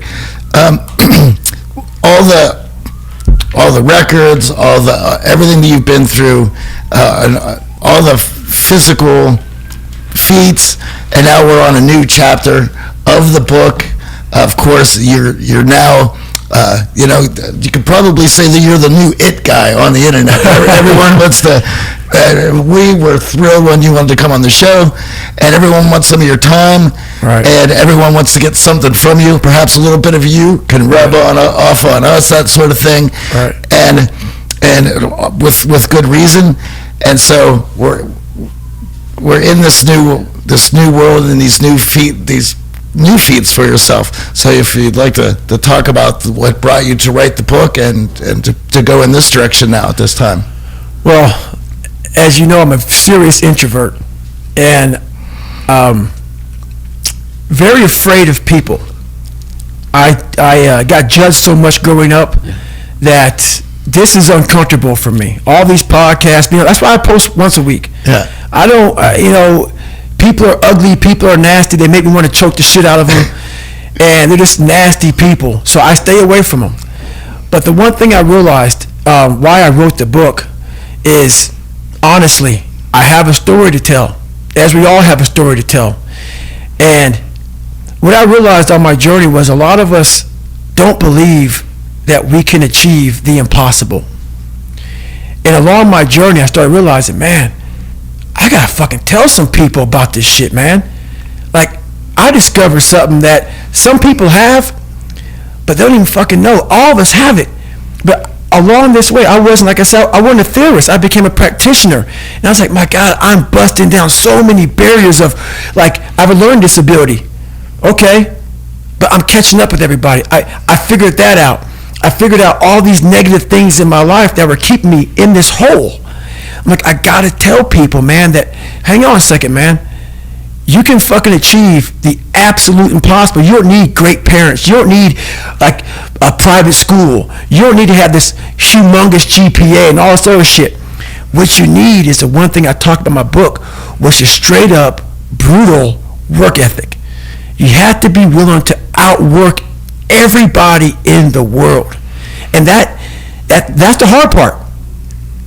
All the records, all the everything that you've been through, and all the physical feats, and now we're on a new chapter of the book. Of course, you're now, you could probably say that you're the new it guy on the internet. Everyone wants to. We were thrilled when you wanted to come on the show, and everyone wants some of your time, right. And everyone wants to get something from you. Perhaps a little bit of you can rub off on us, that sort of thing, right. And with good reason. And so we're in this new world and these new feats for yourself. So if you'd like to talk about what brought you to write the book and to go in this direction now at this time. Well, as you know, I'm a serious introvert and very afraid of people. I got judged so much growing up that this is uncomfortable for me. All these podcasts, that's why I post once a week. Yeah. I don't, people are ugly, people are nasty, they make me want to choke the shit out of them, and they're just nasty people, so I stay away from them. But the one thing I realized why I wrote the book is, honestly, I have a story to tell, as we all have a story to tell. And what I realized on my journey was a lot of us don't believe that we can achieve the impossible. And along my journey, I started realizing, man, I gotta fucking tell some people about this shit, man. Like, I discovered something that some people have, but they don't even fucking know. All of us have it. But along this way, I wasn't, like I said, I wasn't a theorist. I became a practitioner. And I was like, my God, I'm busting down so many barriers of, like, I have a learning disability. Okay, but I'm catching up with everybody. I figured that out. I figured out all these negative things in my life that were keeping me in this hole. I'm like, I gotta tell people, man, that, hang on a second, man. You can fucking achieve the absolute impossible. You don't need great parents. You don't need like a private school. You don't need to have this humongous GPA and all this other shit. What you need is the one thing I talked about in my book, which is straight up brutal work ethic. You have to be willing to outwork everybody in the world. And that's the hard part.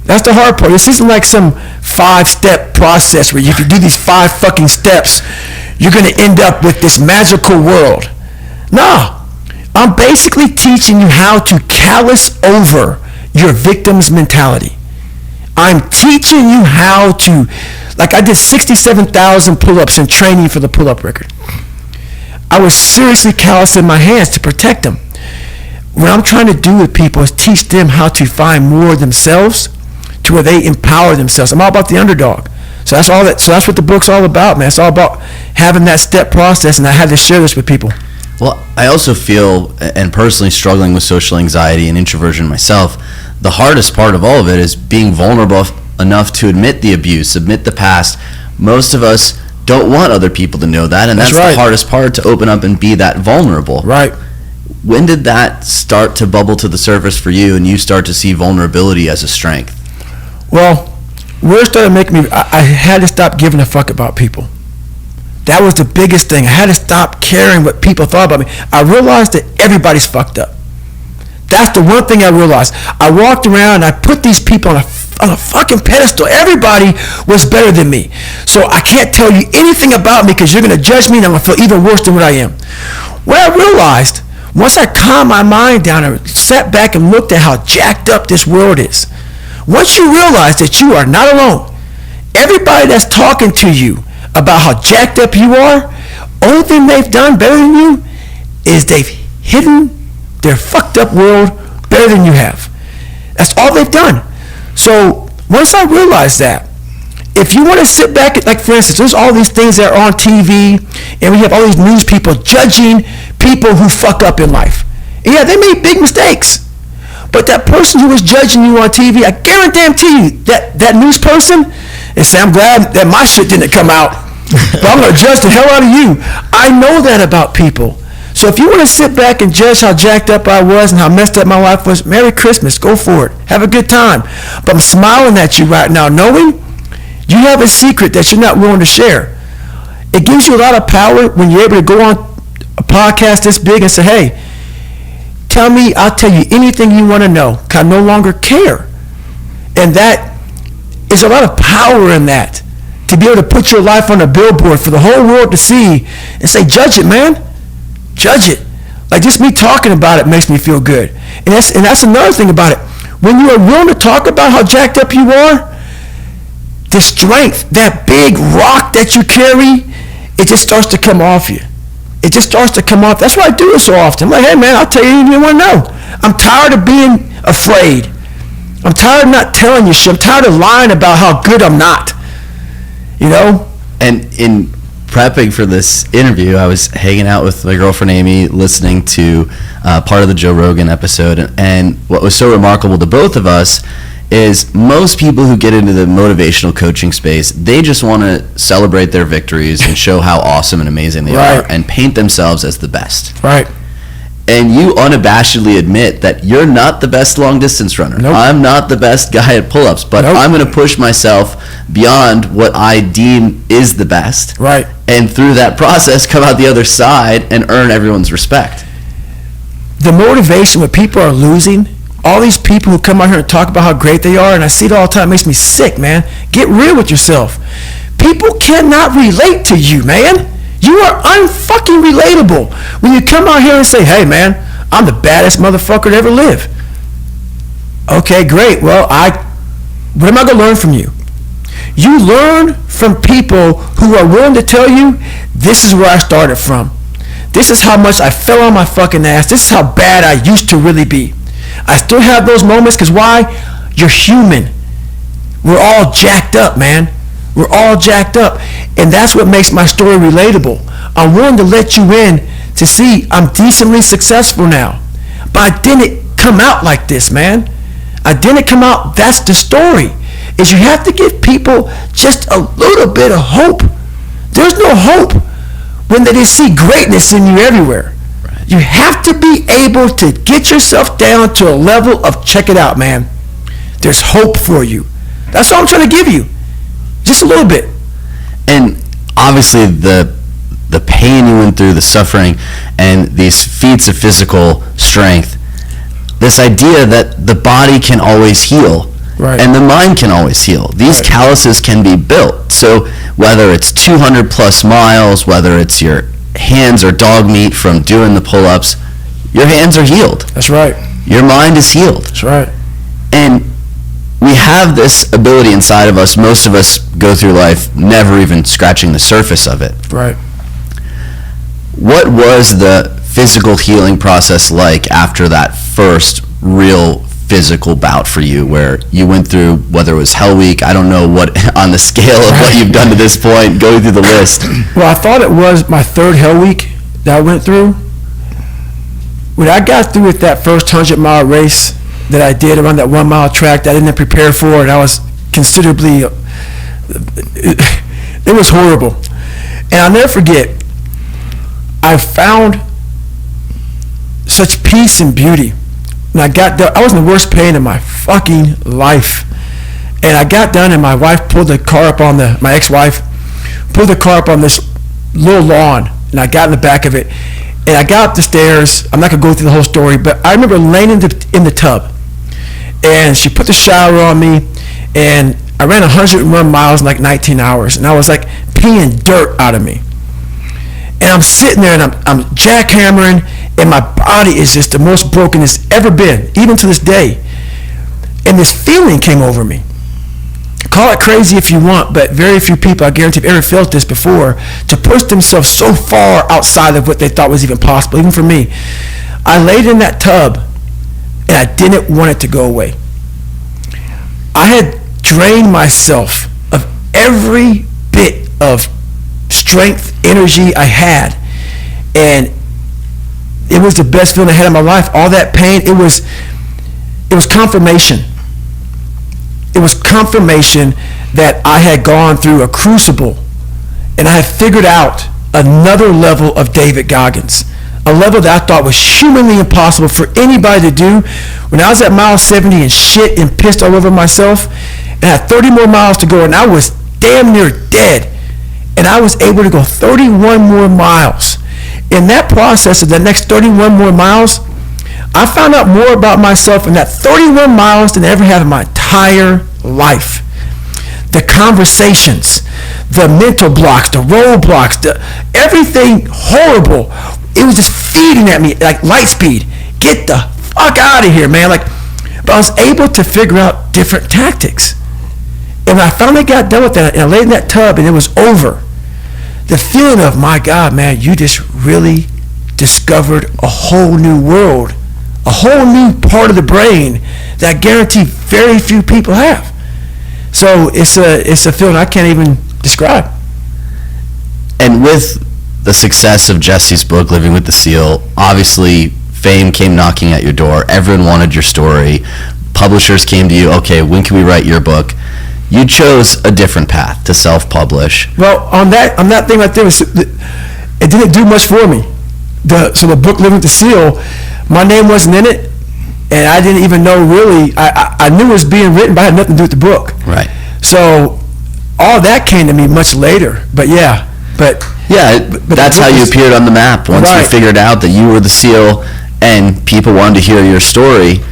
That's the hard part. This isn't like some 5-step process where if you do these 5 fucking steps, you're going to end up with this magical world. No. I'm basically teaching you how to callous over your victim's mentality. I'm teaching you how to, like I did 67,000 pull-ups in training for the pull-up record. I was seriously callousing my hands to protect them. What I'm trying to do with people is teach them how to find more themselves to where they empower themselves. I'm all about the underdog. So that's what the book's all about, man. It's all about having that step process, and I had to share this with people. Well, I also feel, and personally struggling with social anxiety and introversion myself, the hardest part of all of it is being vulnerable enough to admit the abuse, admit the past. Most of us don't want other people to know that, and that's right. The hardest part, to open up and be that vulnerable. Right. When did that start to bubble to the surface for you, and you start to see vulnerability as a strength? Well, where it started making me, I had to stop giving a fuck about people. That was the biggest thing. I had to stop caring what people thought about me. I realized that everybody's fucked up. That's the one thing I realized. I walked around and I put these people on a fucking pedestal. Everybody was better than me. So I can't tell you anything about me because you're going to judge me and I'm going to feel even worse than what I am. What I realized, once I calmed my mind down and sat back and looked at how jacked up this world is, once you realize that you are not alone, everybody that's talking to you about how jacked up you are, only thing they've done better than you is they've hidden their fucked up world better than you have. That's all they've done. So once I realized that, if you want to sit back, like for instance, there's all these things that are on TV, and we have all these news people judging people who fuck up in life. And yeah, they made big mistakes. But that person who was judging you on TV, I guarantee you that news person is saying, I'm glad that my shit didn't come out, but I'm going to judge the hell out of you. I know that about people. So if you want to sit back and judge how jacked up I was and how messed up my life was, Merry Christmas, go for it. Have a good time. But I'm smiling at you right now, knowing you have a secret that you're not willing to share. It gives you a lot of power when you're able to go on a podcast this big and say, hey, tell me, I'll tell you anything you want to know, because I no longer care. And that is a lot of power in that, to be able to put your life on a billboard for the whole world to see and say, judge it, man. Judge it. Like just me talking about it makes me feel good. And that's another thing about it. When you are willing to talk about how jacked up you are, the strength, that big rock that you carry, it just starts to come off you. It just starts to come off. That's why I do it so often. I'm like, hey man, I'll tell you anything you want to know. I'm tired of being afraid. I'm tired of not telling you shit. I'm tired of lying about how good I'm not. You know? And in prepping for this interview, I was hanging out with my girlfriend Amy, listening to part of the Joe Rogan episode, and what was so remarkable to both of us is most people who get into the motivational coaching space, they just want to celebrate their victories and show how awesome and amazing they are and paint themselves as the best. Right. And you unabashedly admit that you're not the best long distance runner. Nope. I'm not the best guy at pull-ups, but Nope. I'm going to push myself beyond what I deem is the best. Right. And through that process, come out the other side and earn everyone's respect. The motivation when people are losing, all these people who come out here and talk about how great they are, and I see it all the time, it makes me sick, man. Get real with yourself. People cannot relate to you, man. You are unfucking relatable when you come out here and say, hey, man, I'm the baddest motherfucker to ever live. Okay, great. Well, what am I going to learn from you? You learn from people who are willing to tell you, this is where I started from. This is how much I fell on my fucking ass. This is how bad I used to really be. I still have those moments because why? You're human. We're all jacked up, man. We're all jacked up. And that's what makes my story relatable. I'm willing to let you in to see I'm decently successful now. But I didn't come out like this, man. I didn't come out. That's the story. Is you have to give people just a little bit of hope. There's no hope when they see greatness in you everywhere. Right. You have to be able to get yourself down to a level of check it out, man. There's hope for you. That's all I'm trying to give you. Just a little bit. And obviously the pain you went through, the suffering, and these feats of physical strength, this idea that the body can always heal. Right. And the mind can always heal. These calluses can be built. So whether it's 200 plus miles, whether it's your hands are dog meat from doing the pull-ups, your hands are healed. That's right. Your mind is healed. That's right. And we have this ability inside of us. Most of us go through life never even scratching the surface of it. Right. What was the physical healing process like after that first real physical bout for you, where you went through, whether it was Hell Week, I don't know what, on the scale of what you've done to this point, go through the list. Well, I thought it was my third Hell Week that I went through, when I got through with that first 100-mile race that I did around that 1 mile track that I didn't prepare for, and I was considerably, it was horrible. And I'll never forget, I found such peace and beauty. And I got there, I was in the worst pain of my fucking life. And I got done, and my wife pulled the car up on my ex-wife, pulled the car up on this little lawn, and I got in the back of it. And I got up the stairs. I'm not going to go through the whole story, but I remember laying in the tub. And she put the shower on me, and I ran 101 miles in like 19 hours. And I was like peeing dirt out of me. And I'm sitting there, and I'm jackhammering, and my body is just the most broken it's ever been, even to this day. And this feeling came over me. Call it crazy if you want, but very few people, I guarantee, have ever felt this before, to push themselves so far outside of what they thought was even possible, even for me. I laid in that tub, and I didn't want it to go away. I had drained myself of every bit of strength, energy I had, and it was the best feeling I had in my life. All that pain, it was confirmation. It was confirmation that I had gone through a crucible, and I had figured out another level of David Goggins, a level that I thought was humanly impossible for anybody to do. When I was at mile 70 and shit and pissed all over myself, and I had 30 more miles to go, and I was damn near dead, and I was able to go 31 more miles. In that process of the next 31 more miles, I found out more about myself in that 31 miles than I ever had in my entire life. The conversations, the mental blocks, the roadblocks, everything horrible. It was just feeding at me like light speed. Get the fuck out of here, man. But I was able to figure out different tactics. And when I finally got done with that, and I laid in that tub, and it was over, the feeling of, my God, man, you just really discovered a whole new world, a whole new part of the brain that I guarantee very few people have. So it's a feeling I can't even describe. And with the success of Jesse's book, Living with the SEAL, obviously fame came knocking at your door. Everyone wanted your story. Publishers came to you, okay, when can we write your book? You chose a different path to self-publish. Well, on that thing right there, it didn't do much for me. So the book, Living with the SEAL, my name wasn't in it, and I didn't even know really. I knew it was being written, but I had nothing to do with the book. Right. So all that came to me much later. But that's how you appeared on the map. Once you figured out that you were the SEAL and people wanted to hear your story,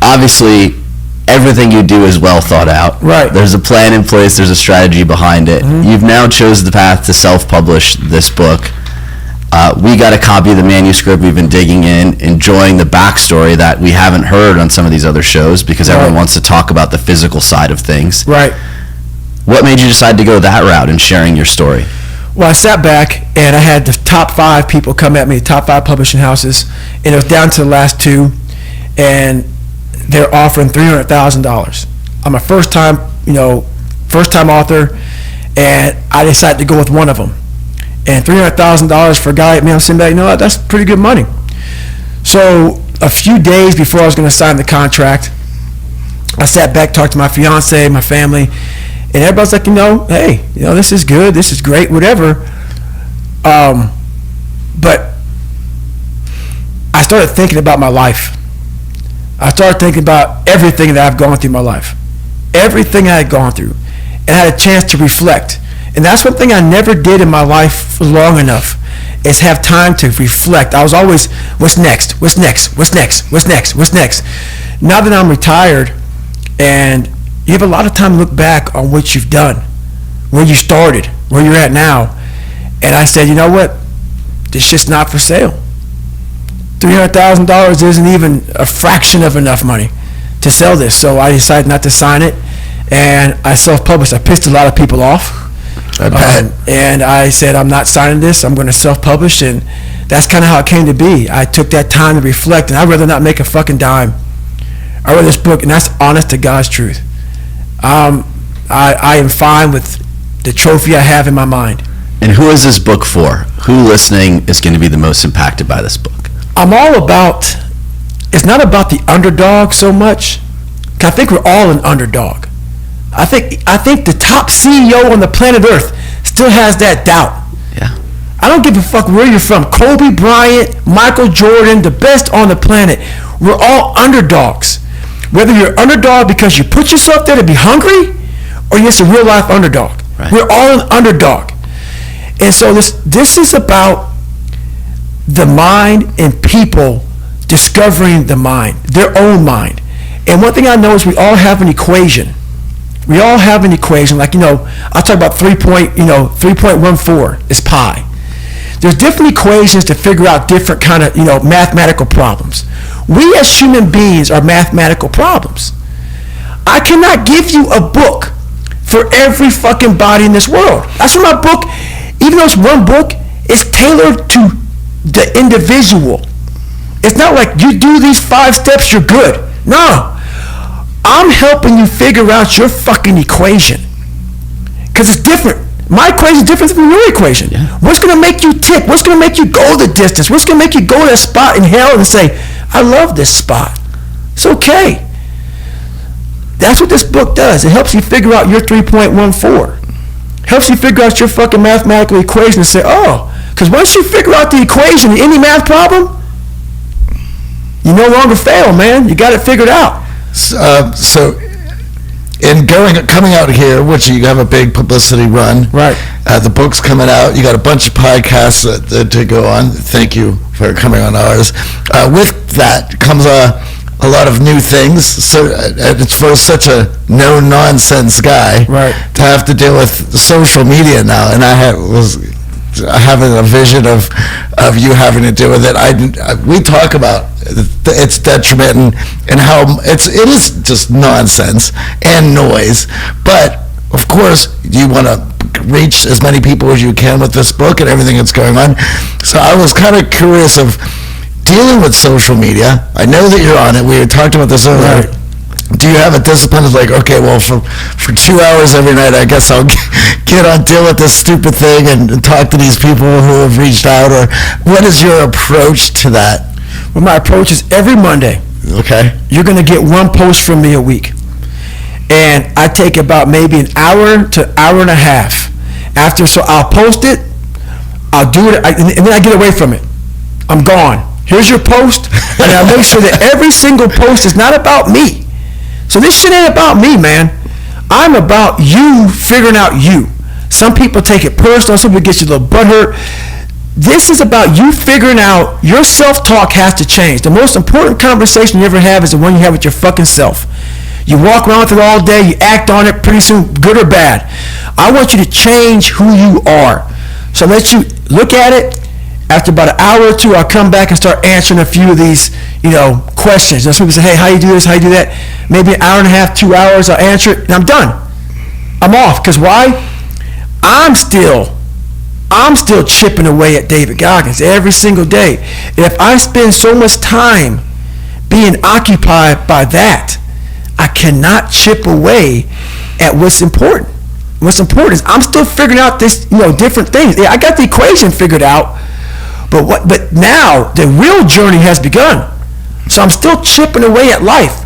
obviously everything you do is well thought out. Right. There's a plan in place. There's a strategy behind it. Mm-hmm. You've now chosen the path to self-publish this book. We got a copy of the manuscript. We've been digging in, enjoying the backstory that we haven't heard on some of these other shows because everyone wants to talk about the physical side of things. Right. What made you decide to go that route in sharing your story? Well, I sat back, and I had the top 5 people come at me, the top 5 publishing houses, and it was down to the last 2, and they're offering $300,000. I'm a first-time author, and I decided to go with one of them. And $300,000 for a guy like me, I'm sitting back, that's pretty good money. So a few days before I was going to sign the contract, I sat back, talked to my fiance, my family, and everybody's like, hey, this is good, this is great, whatever. But I started thinking about my life. I started thinking about everything that I've gone through in my life, everything I had gone through, and I had a chance to reflect. And that's one thing I never did in my life long enough, is have time to reflect. I was always, what's next? What's next? What's next? What's next? What's next? Now that I'm retired, and you have a lot of time to look back on what you've done, where you started, where you're at now. And I said, you know what? This shit's not for sale. $300,000 isn't even a fraction of enough money to sell this. So I decided not to sign it, and I self-published. I pissed a lot of people off. And I said, I'm not signing this. I'm going to self-publish, and that's kind of how it came to be. I took that time to reflect, and I'd rather not make a fucking dime. I read this book, and that's honest to God's truth. I am fine with the trophy I have in my mind. And who is this book for? Who listening is going to be the most impacted by this book? I'm all about, it's not about the underdog so much. I think we're all an underdog. I think the top CEO on the planet Earth still has that doubt. Yeah. I don't give a fuck where you're from. Kobe Bryant, Michael Jordan, the best on the planet. We're all underdogs. Whether you're underdog because you put yourself there to be hungry, or you're just a real life underdog. Right. We're all an underdog. And so this is about the mind and people discovering the mind, their own mind. And one thing I know is we all have an equation. We all have an equation. Like, I talk about 3.14 is pi. There's different equations to figure out different kind of, mathematical problems. We as human beings are mathematical problems. I cannot give you a book for every fucking body in this world. That's why my book, even though it's one book, is tailored to the individual. It's not like you do these 5 steps, you're good. No. I'm helping you figure out your fucking equation. Because it's different. My equation is different from your equation. Yeah. What's going to make you tick? What's going to make you go the distance? What's going to make you go to that spot in hell and say, I love this spot. It's okay. That's what this book does. It helps you figure out your 3.14. Helps you figure out your fucking mathematical equation and say, because once you figure out the equation in any math problem, you no longer fail, man. You got it figured out. So in coming out here, which you have a big publicity run. Right. The book's coming out. You got a bunch of podcasts to go on. Thank you for coming on ours. With that comes a lot of new things. So it's for such a no-nonsense guy to have to deal with social media now. And I was having a vision of you having to deal with it. We talk about its detriment and how it is just nonsense and noise. But of course, you want to reach as many people as you can with this book and everything that's going on. So I was kind of curious of dealing with social media. I know that you're on it. We had talked about this earlier. Right. Do you have a discipline of like, okay, well, for 2 hours every night, I guess I'll get on, deal with this stupid thing and talk to these people who have reached out? Or what is your approach to that? Well, my approach is every Monday. Okay. You're going to get one post from me a week. And I take about maybe an hour to hour and a half. So I'll post it, I'll do it, and then I get away from it. I'm gone. Here's your post, and I make sure that every single post is not about me. So this shit ain't about me, man. I'm about you figuring out you. Some people take it personal. Some people get you a little butthurt. This is about you figuring out your self-talk has to change. The most important conversation you ever have is the one you have with your fucking self. You walk around with it all day. You act on it pretty soon, good or bad. I want you to change who you are. So let you look at it. After about an hour or two, I'll come back and start answering a few of these, questions. Some people say, hey, how you do this, how you do that? Maybe an hour and a half, 2 hours, I'll answer it, and I'm done. I'm off. Because why? I'm still chipping away at David Goggins every single day. And if I spend so much time being occupied by that, I cannot chip away at what's important. What's important is I'm still figuring out this, different things. I got the equation figured out. But now the real journey has begun. So I'm still chipping away at life.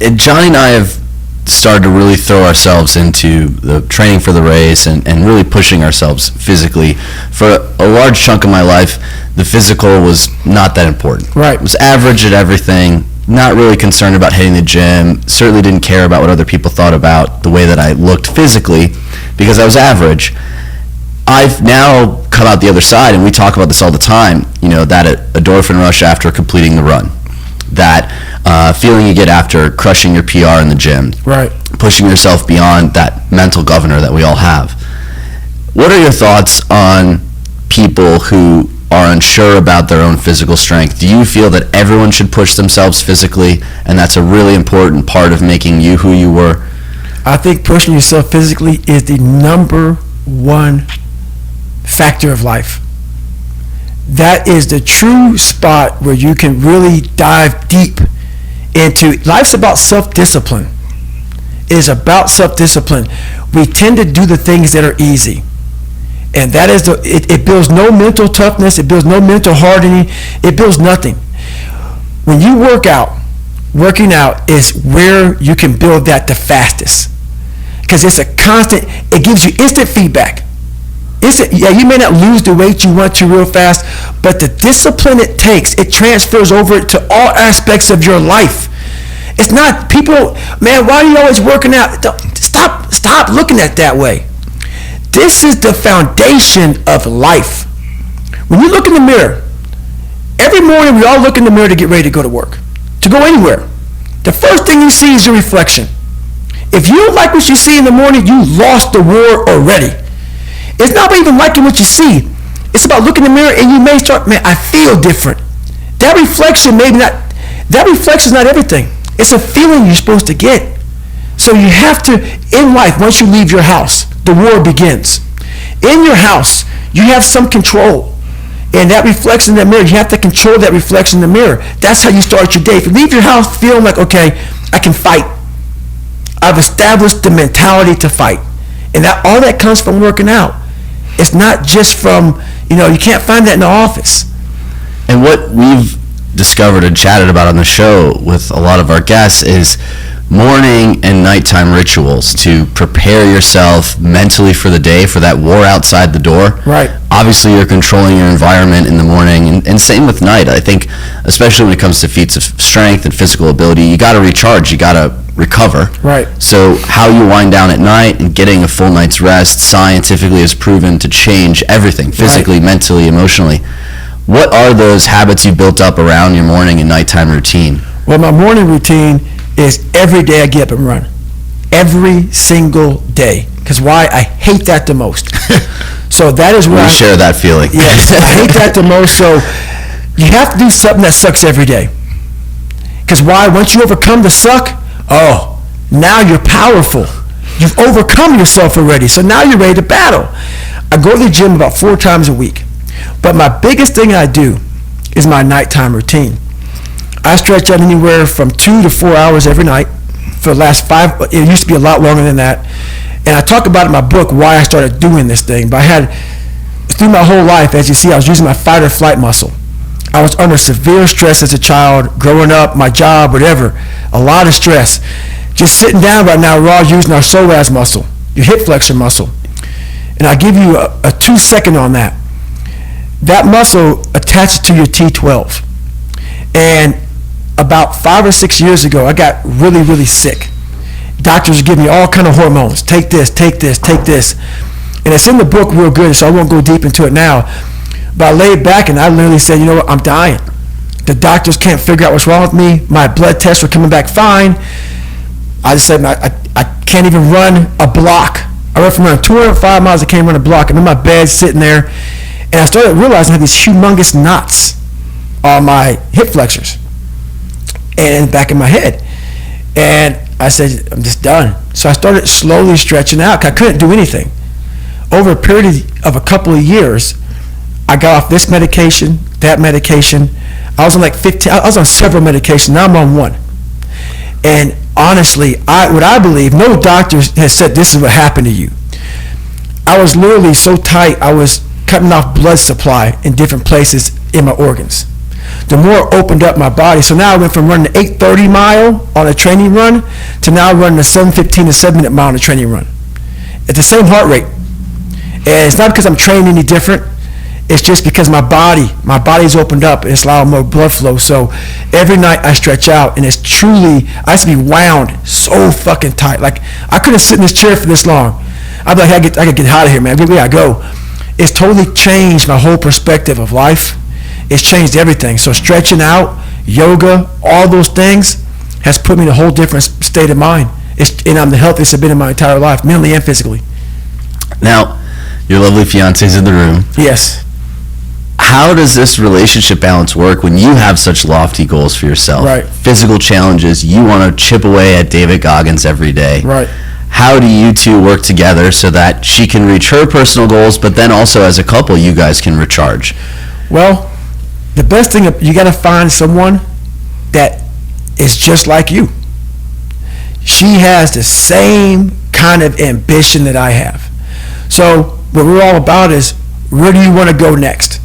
And Johnny and I have started to really throw ourselves into the training for the race and really pushing ourselves physically. For a large chunk of my life, the physical was not that important. Right. I was average at everything, not really concerned about hitting the gym, certainly didn't care about what other people thought about the way that I looked physically because I was average. I've now come out the other side, and we talk about this all the time, that endorphin rush after completing the run, that feeling you get after crushing your PR in the gym, right? Pushing yourself beyond that mental governor that we all have. What are your thoughts on people who are unsure about their own physical strength? Do you feel that everyone should push themselves physically, and that's a really important part of making you who you were? I think pushing yourself physically is the number one factor of life. That is the true spot where you can really dive deep into. Life's about self-discipline. It is about self-discipline. We tend to do the things that are easy. And that is it builds no mental toughness. It builds no mental hardening. It builds nothing. When you working out is where you can build that the fastest. Because it's a constant, it gives you instant feedback. Yeah, you may not lose the weight you want to real fast, but the discipline it takes, it transfers over to all aspects of your life. It's not people, man, why are you always working out? Stop looking at it that way. This is the foundation of life. When you look in the mirror, every morning we all look in the mirror to get ready to go to work, to go anywhere. The first thing you see is your reflection. If you don't like what you see in the morning, you lost the war already. It's not about even liking what you see. It's about looking in the mirror and you may start, man, I feel different. That reflection is not everything. It's a feeling you're supposed to get. So you have to, in life, once you leave your house, the war begins. In your house, you have some control. And that reflection in the mirror, you have to control that reflection in the mirror. That's how you start your day. If you leave your house feeling like, okay, I can fight. I've established the mentality to fight. And all that comes from working out. It's not just from, you can't find that in the office. And what we've discovered and chatted about on the show with a lot of our guests is morning and nighttime rituals to prepare yourself mentally for the day, for that war outside the door. Right. Obviously, you're controlling your environment in the morning, and same with night. I think, especially when it comes to feats of strength and physical ability, you got to recharge, you got to recover. Right. So how you wind down at night and getting a full night's rest scientifically is proven to change everything, physically, right, mentally, emotionally. What are those habits you built up around your morning and nighttime routine? Well, my morning routine is every day I get up and run. Every single day. Because why? I hate that the most. So that is where we share that feeling. Yes, I hate that the most. So you have to do something that sucks every day. Because why? Once you overcome the suck, now you're powerful. You've overcome yourself already. So now you're ready to battle. I go to the gym about 4 times a week. But my biggest thing I do is my nighttime routine. I stretch out anywhere from 2 to 4 hours every night for the last 5. It used to be a lot longer than that. And I talk about in my book why I started doing this thing. But through my whole life, as you see, I was using my fight or flight muscle. I was under severe stress as a child, growing up, my job, whatever. A lot of stress. Just sitting down right now, we're all using our psoas muscle, your hip flexor muscle. And I'll give you a 2-second on that. That muscle attaches to your T12. And about 5 or 6 years ago, I got really, really sick. Doctors give me all kind of hormones. Take this, take this, take this. And it's in the book real good, so I won't go deep into it now. But I laid back and I literally said, you know what, I'm dying. The doctors can't figure out what's wrong with me. My blood tests were coming back fine. I just said, I can't even run a block. I went from running 205 miles, I can't run a block. I'm in my bed sitting there. And I started realizing I had these humongous knots on my hip flexors and back in my head. And I said, I'm just done. So I started slowly stretching out. I couldn't do anything. Over a period of a couple of years, I got off this medication, that medication. I was on like 15, I was on several medications. Now I'm on one. And honestly, what I believe, no doctor has said this is what happened to you. I was literally so tight, I was cutting off blood supply in different places in my organs. The more it opened up my body. So now I went from running an 8:30 mile on a training run to now running a 7:15 to 7-minute mile on a training run at the same heart rate. And it's not because I'm training any different. It's just because my body's opened up and it's allowing more blood flow. So every night I stretch out, and it's truly, I used to be wound so fucking tight. Like I couldn't sit in this chair for this long. I'd be like, I gotta get out of here, man. Where I go? It's totally changed my whole perspective of life. It's changed everything. So stretching out, yoga, all those things has put me in a whole different state of mind. And I'm the healthiest I've been in my entire life, mentally and physically. Now, your lovely fiance's in the room. Yes. How does this relationship balance work when you have such lofty goals for yourself? Right. Physical challenges, you want to chip away at David Goggins every day. Right. How do you two work together so that she can reach her personal goals, but then also as a couple, you guys can recharge? Well, the best thing, you got to find someone that is just like you. She has the same kind of ambition that I have. So what we're all about is, where do you want to go next?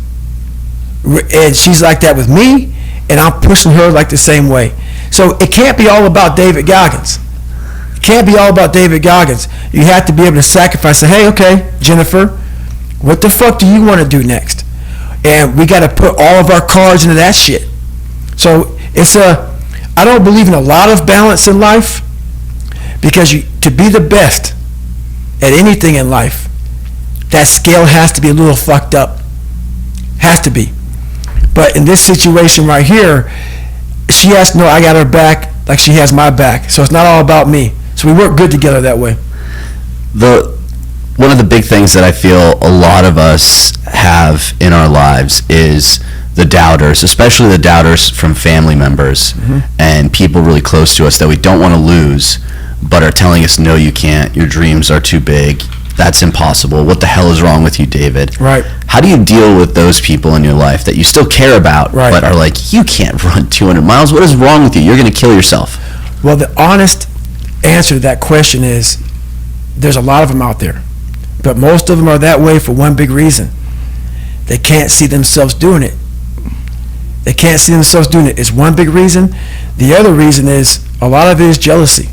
And she's like that with me, and I'm pushing her like the same way. So it can't be all about David Goggins. It can't be all about David Goggins. You have to be able to sacrifice. Say, hey, okay, Jennifer, what the fuck do you want to do next? And we got to put all of our cards into that shit. So I don't believe in a lot of balance in life, because to be the best at anything in life, that scale has to be a little fucked up. Has to be. But in this situation right here, she has to know I got her back like she has my back. So it's not all about me. So we work good together that way. One of the big things that I feel a lot of us have in our lives is the doubters, especially the doubters from family members and people really close to us that we don't want to lose, but are telling us, no, you can't. Your dreams are too big. That's impossible. What the hell is wrong with you, David? Right. How do you deal with those people in your life that you still care about, but are like, you can't run 200 miles? What is wrong with you? You're going to kill yourself. Well, the honest answer to that question is, there's a lot of them out there. But most of them are that way for one big reason. They can't see themselves doing it. They can't see themselves doing it. It's one big reason. The other reason is, a lot of it is jealousy.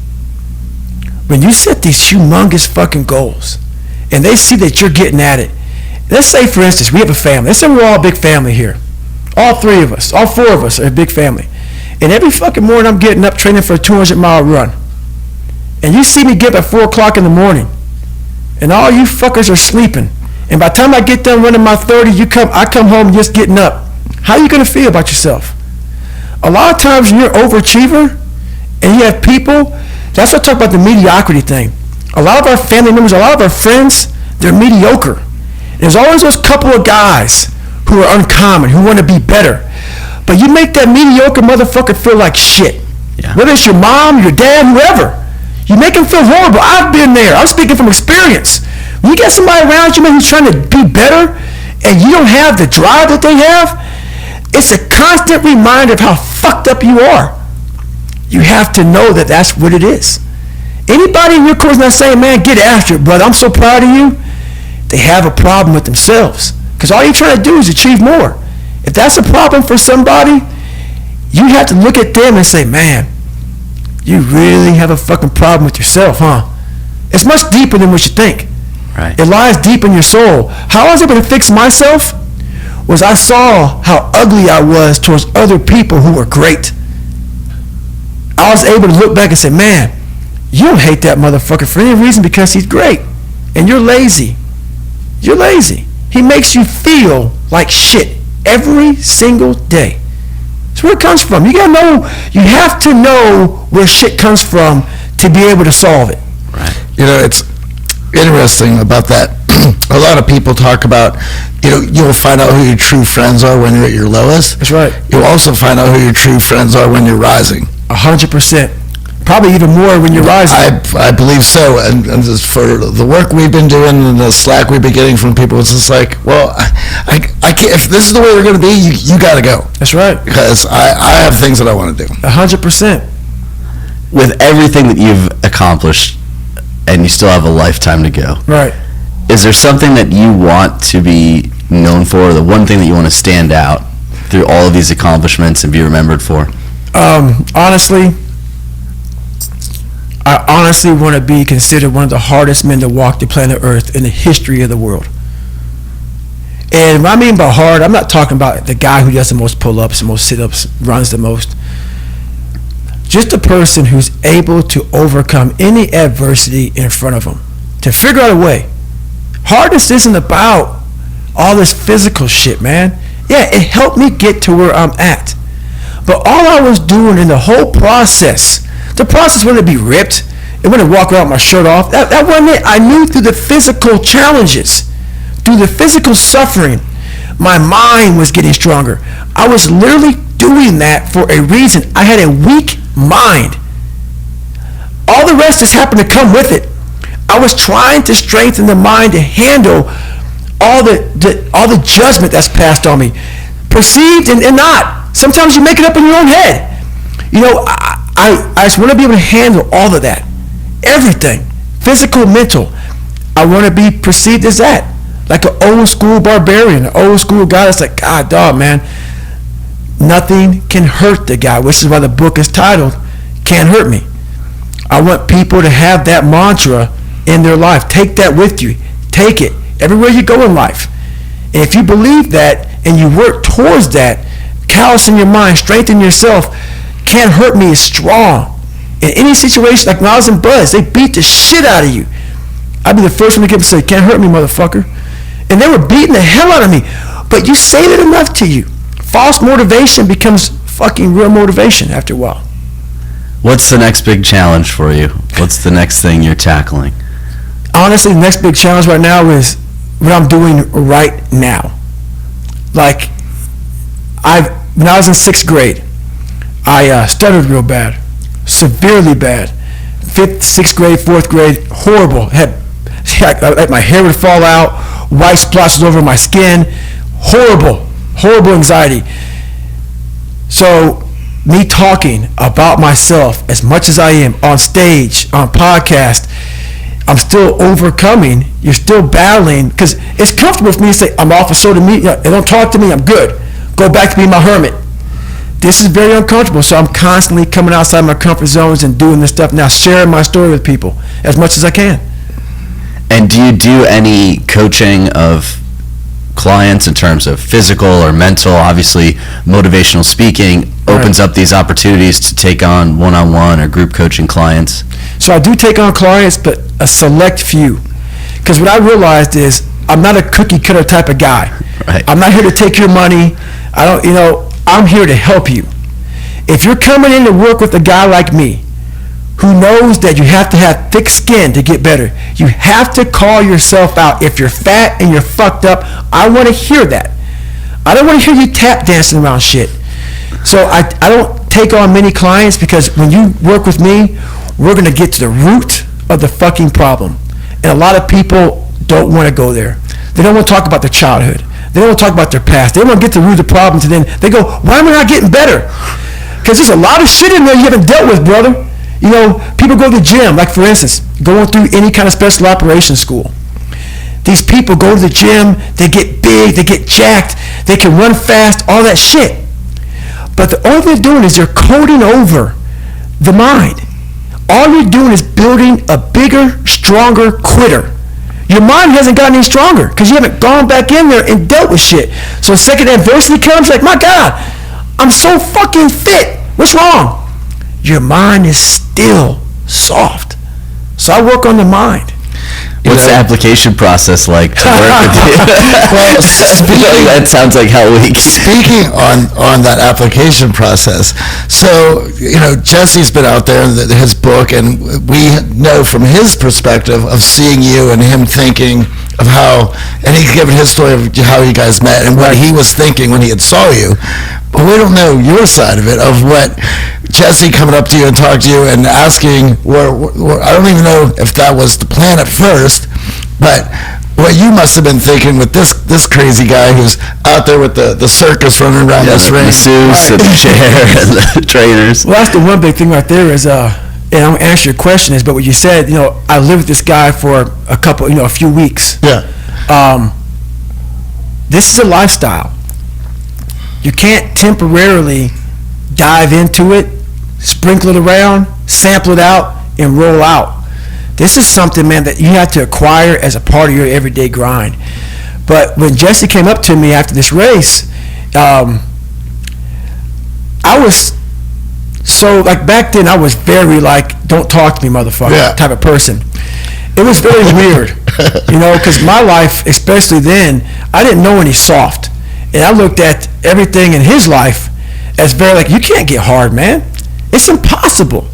When you set these humongous fucking goals, and they see that you're getting at it. Let's say, for instance, we have a family. Let's say we're all a big family here. All three of us, all four of us are a big family. And every fucking morning I'm getting up training for a 200-mile run. And you see me get up at 4 o'clock in the morning. And all you fuckers are sleeping. And by the time I get done running my 30, I come home just getting up. How are you going to feel about yourself? A lot of times when you're an overachiever and you have people, that's what I talk about, the mediocrity thing. A lot of our family members, a lot of our friends, they're mediocre. There's always those couple of guys who are uncommon, who want to be better. But you make that mediocre motherfucker feel like shit. Yeah. Whether it's your mom, your dad, whoever. You make them feel horrible. I've been there. I'm speaking from experience. When you get somebody around you, man, who's trying to be better, and you don't have the drive that they have, it's a constant reminder of how fucked up you are. You have to know that that's what it is. Anybody in your course not saying, man, get after it, brother, I'm so proud of you, they have a problem with themselves. Because all you're trying to do is achieve more. If that's a problem for somebody, you have to look at them and say, man, you really have a fucking problem with yourself, huh? It's much deeper than what you think. Right. It lies deep in your soul. How I was able to fix myself was I saw how ugly I was towards other people who were great. I was able to look back and say, man, you don't hate that motherfucker for any reason because he's great. And you're lazy. You're lazy. He makes you feel like shit every single day. That's where it comes from. You gotta know, you have to know where shit comes from to be able to solve it. Right. You know, it's interesting about that. A lot of people talk about, you'll find out who your true friends are when you're at your lowest. That's right. You'll also find out who your true friends are when you're rising. 100%. Probably even more when you're rising. I believe so. And just for the work we've been doing and the slack we've been getting from people, it's just like, well, I can't, if this is the way we're going to be, you got to go. That's right. Because I have things that I want to do. 100%. With everything that you've accomplished, and you still have a lifetime to go. Right. Is there something that you want to be known for, or the one thing that you want to stand out through all of these accomplishments and be remembered for? Honestly, I honestly want to be considered one of the hardest men to walk the planet Earth in the history of the world. And what I mean by hard, I'm not talking about the guy who does the most pull-ups, the most sit-ups, runs the most. Just a person who's able to overcome any adversity in front of him, to figure out a way. Hardness isn't about all this physical shit, man. Yeah, it helped me get to where I'm at. But all I was doing in the whole process, the process wouldn't be ripped, it wouldn't walk around with my shirt off. That wasn't it. I knew through the physical challenges, through the physical suffering, my mind was getting stronger. I was literally doing that for a reason. I had a weak mind. All the rest just happened to come with it. I was trying to strengthen the mind to handle all the judgment that's passed on me, perceived and not. Sometimes you make it up in your own head. I just want to be able to handle all of that, everything, physical, mental. I want to be perceived as that. like an old school barbarian, an old school guy that's like, God, dog, man, nothing can hurt the guy, which is why the book is titled Can't Hurt Me. I want people to have that mantra in their life. Take that with you. Take it everywhere you go in life. And if you believe that and you work towards that, callous in your mind, strengthen yourself, Can't Hurt Me is strong. In any situation, like when I was in Buzz, they beat the shit out of you. I'd be the first one to get up and say, can't hurt me, motherfucker. And they were beating the hell out of me. But you say it enough to you. False motivation becomes fucking real motivation after a while. What's the next big challenge for you? What's the next thing you're tackling? Honestly, the next big challenge right now is what I'm doing right now. Like, when I was in 6th grade, I stuttered real bad, severely bad. 5th, 6th grade, 4th grade, horrible. Like my hair would fall out, white splotches over my skin, horrible anxiety. So me talking about myself as much as I am on stage, on podcast, I'm still overcoming. You're still battling because it's comfortable for me to say I'm off of social media. They don't talk to me. I'm good. Go back to being my hermit. This is very uncomfortable, so I'm constantly coming outside my comfort zones and doing this stuff now, sharing my story with people as much as I can. And do you do any coaching of clients in terms of physical or mental? Obviously, motivational speaking opens up these opportunities to take on one-on-one or group coaching clients. So I do take on clients, but a select few. Because what I realized is I'm not a cookie cutter type of guy. Right. I'm not here to take your money. I'm here to help you. If you're coming in to work with a guy like me, who knows that you have to have thick skin to get better, you have to call yourself out. If you're fat and you're fucked up, I want to hear that. I don't want to hear you tap dancing around shit. So I don't take on many clients because when you work with me, we're going to get to the root of the fucking problem. And a lot of people don't want to go there. They don't want to talk about their childhood. They don't want to talk about their past. They want to get to the root of the problem, and then they go, why am I not getting better? Because there's a lot of shit in there you haven't dealt with, brother. You know, people go to the gym, like for instance, going through any kind of special operations school. These people go to the gym, they get big, they get jacked, they can run fast, all that shit. But the only thing they're doing is they're coding over the mind. All you're doing is building a bigger, stronger quitter. Your mind hasn't gotten any stronger because you haven't gone back in there and dealt with shit. So the second adversity comes, like, my God, I'm so fucking fit. What's wrong? Your mind is still soft. So I work on the mind. What's the application process like to work with you? Well, that sounds like Hell Week. Speaking on that application process, so, Jesse's been out there in his book, and we know from his perspective of seeing you and him thinking of how, and he's given his story of how you guys met and what he was thinking when he had saw you. But we don't know your side of it, of what Jesse coming up to you and talking to you and asking, I don't even know if that was the plan at first, but what you must have been thinking with this crazy guy who's out there with the circus running around this ring. The masseuse and the chair and the trainers. Well, that's the one big thing right there is, and I'm going to answer your question is, but what you said, I lived with this guy for a few weeks. Yeah. This is a lifestyle. You can't temporarily dive into it, sprinkle it around, sample it out, and roll out. This is something, man, that you have to acquire as a part of your everyday grind. But when Jesse came up to me after this race, I was so, like, back then I was very, like, don't talk to me, motherfucker, type of person. It was very weird, because my life, especially then, I didn't know any soft. And I looked at everything in his life as very like, you can't get hard, man. It's impossible.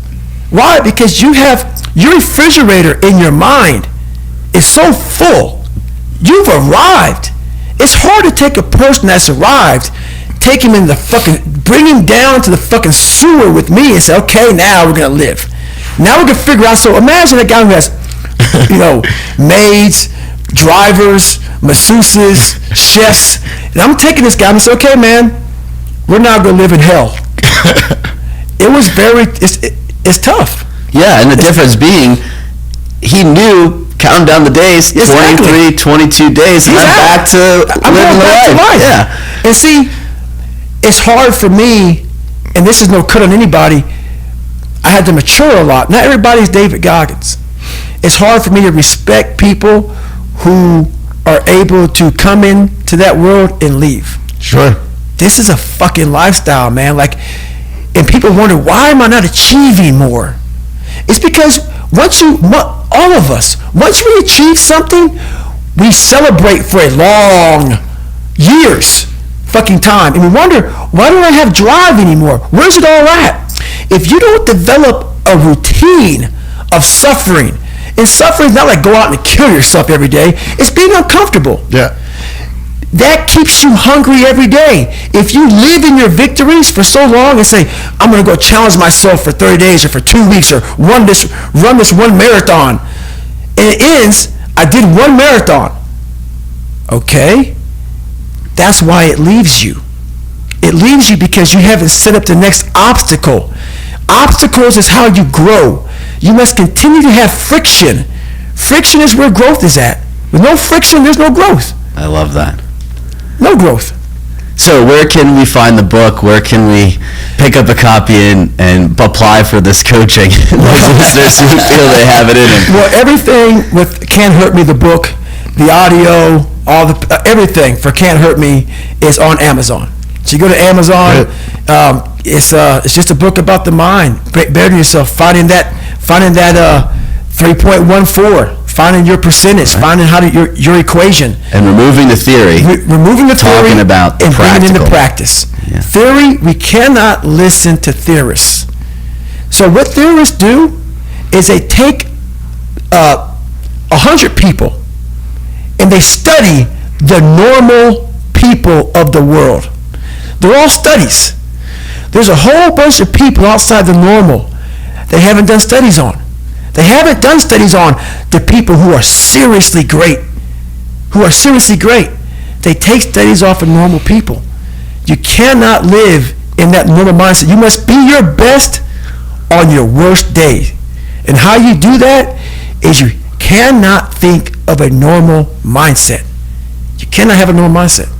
Why? Because you have your refrigerator in your mind is so full. You've arrived. It's hard to take a person that's arrived, take him in bring him down to the fucking sewer with me and say, okay, now we're going to live. Now we're going to figure out. So imagine a guy who has, maids, drivers, masseuses, chefs, and I'm taking this guy and say, okay, man, we're now going to live in hell. It was it's tough. Yeah, and the difference being, he knew counting down the days, Exactly. 23, 22 days, and He's I'm out. back to I'm living going the back to life. life. Yeah. And see, it's hard for me, and this is no cut on anybody. I had to mature a lot. Not everybody's David Goggins. It's hard for me to respect people who are able to come into that world and leave. Sure. This is a fucking lifestyle, man. Like, and people wonder, why am I not achieving more? It's because all of us, once we achieve something, we celebrate for a long years fucking time. And we wonder, why don't I have drive anymore? Where's it all at? If you don't develop a routine of suffering, and suffering is not like go out and kill yourself every day, it's being uncomfortable. Yeah. That keeps you hungry every day. If you live in your victories for so long and say, I'm going to go challenge myself for 30 days or for 2 weeks or run this one marathon, and it ends, I did one marathon. Okay? That's why it leaves you. It leaves you because you haven't set up the next obstacle. Obstacles is how you grow. You must continue to have friction. Friction is where growth is at. With no friction, there's no growth. I love that. No growth. So where can we find the book? Where can we pick up a copy and apply for this coaching? Those listeners who feel they have it in them. Well, everything with Can't Hurt Me, the book, the audio, everything for Can't Hurt Me is on Amazon. So you go to Amazon. It's just a book about the mind, bettering yourself, finding that 3.14. Finding your percentage, finding how to your equation, and removing the theory, removing the theory, talking about the and bringing it into practice. Yeah. Theory, we cannot listen to theorists. So what theorists do is they take 100 people and they study the normal people of the world. They're all studies. There's a whole bunch of people outside the normal they haven't done studies on. They haven't done studies on the people who are seriously great. They take studies off of normal people. You cannot live in that normal mindset. You must be your best on your worst day. And how you do that is you cannot think of a normal mindset. You cannot have a normal mindset.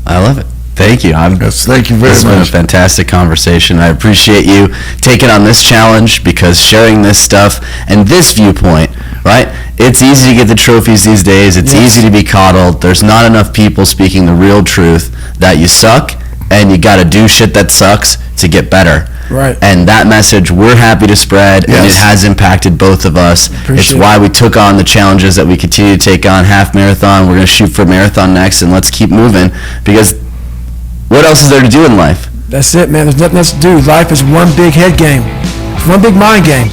I love it. Thank you. Yes, thank you very This has been a much. fantastic conversation. I appreciate you taking on this challenge because sharing this stuff and this viewpoint, right? It's easy to get the trophies these days. It's Yes. easy to be coddled. There's not enough people speaking the real truth that you suck and you got to do shit that sucks to get better. Right. And that message we're happy to spread, and it Yes. has impacted both of us. Appreciate It's it. why we took on the challenges that we continue to take on. Half marathon, we're going to shoot for marathon next, and let's keep moving because what else is there to do in life? That's it, man. There's nothing else to do. Life is one big head game. It's one big mind game.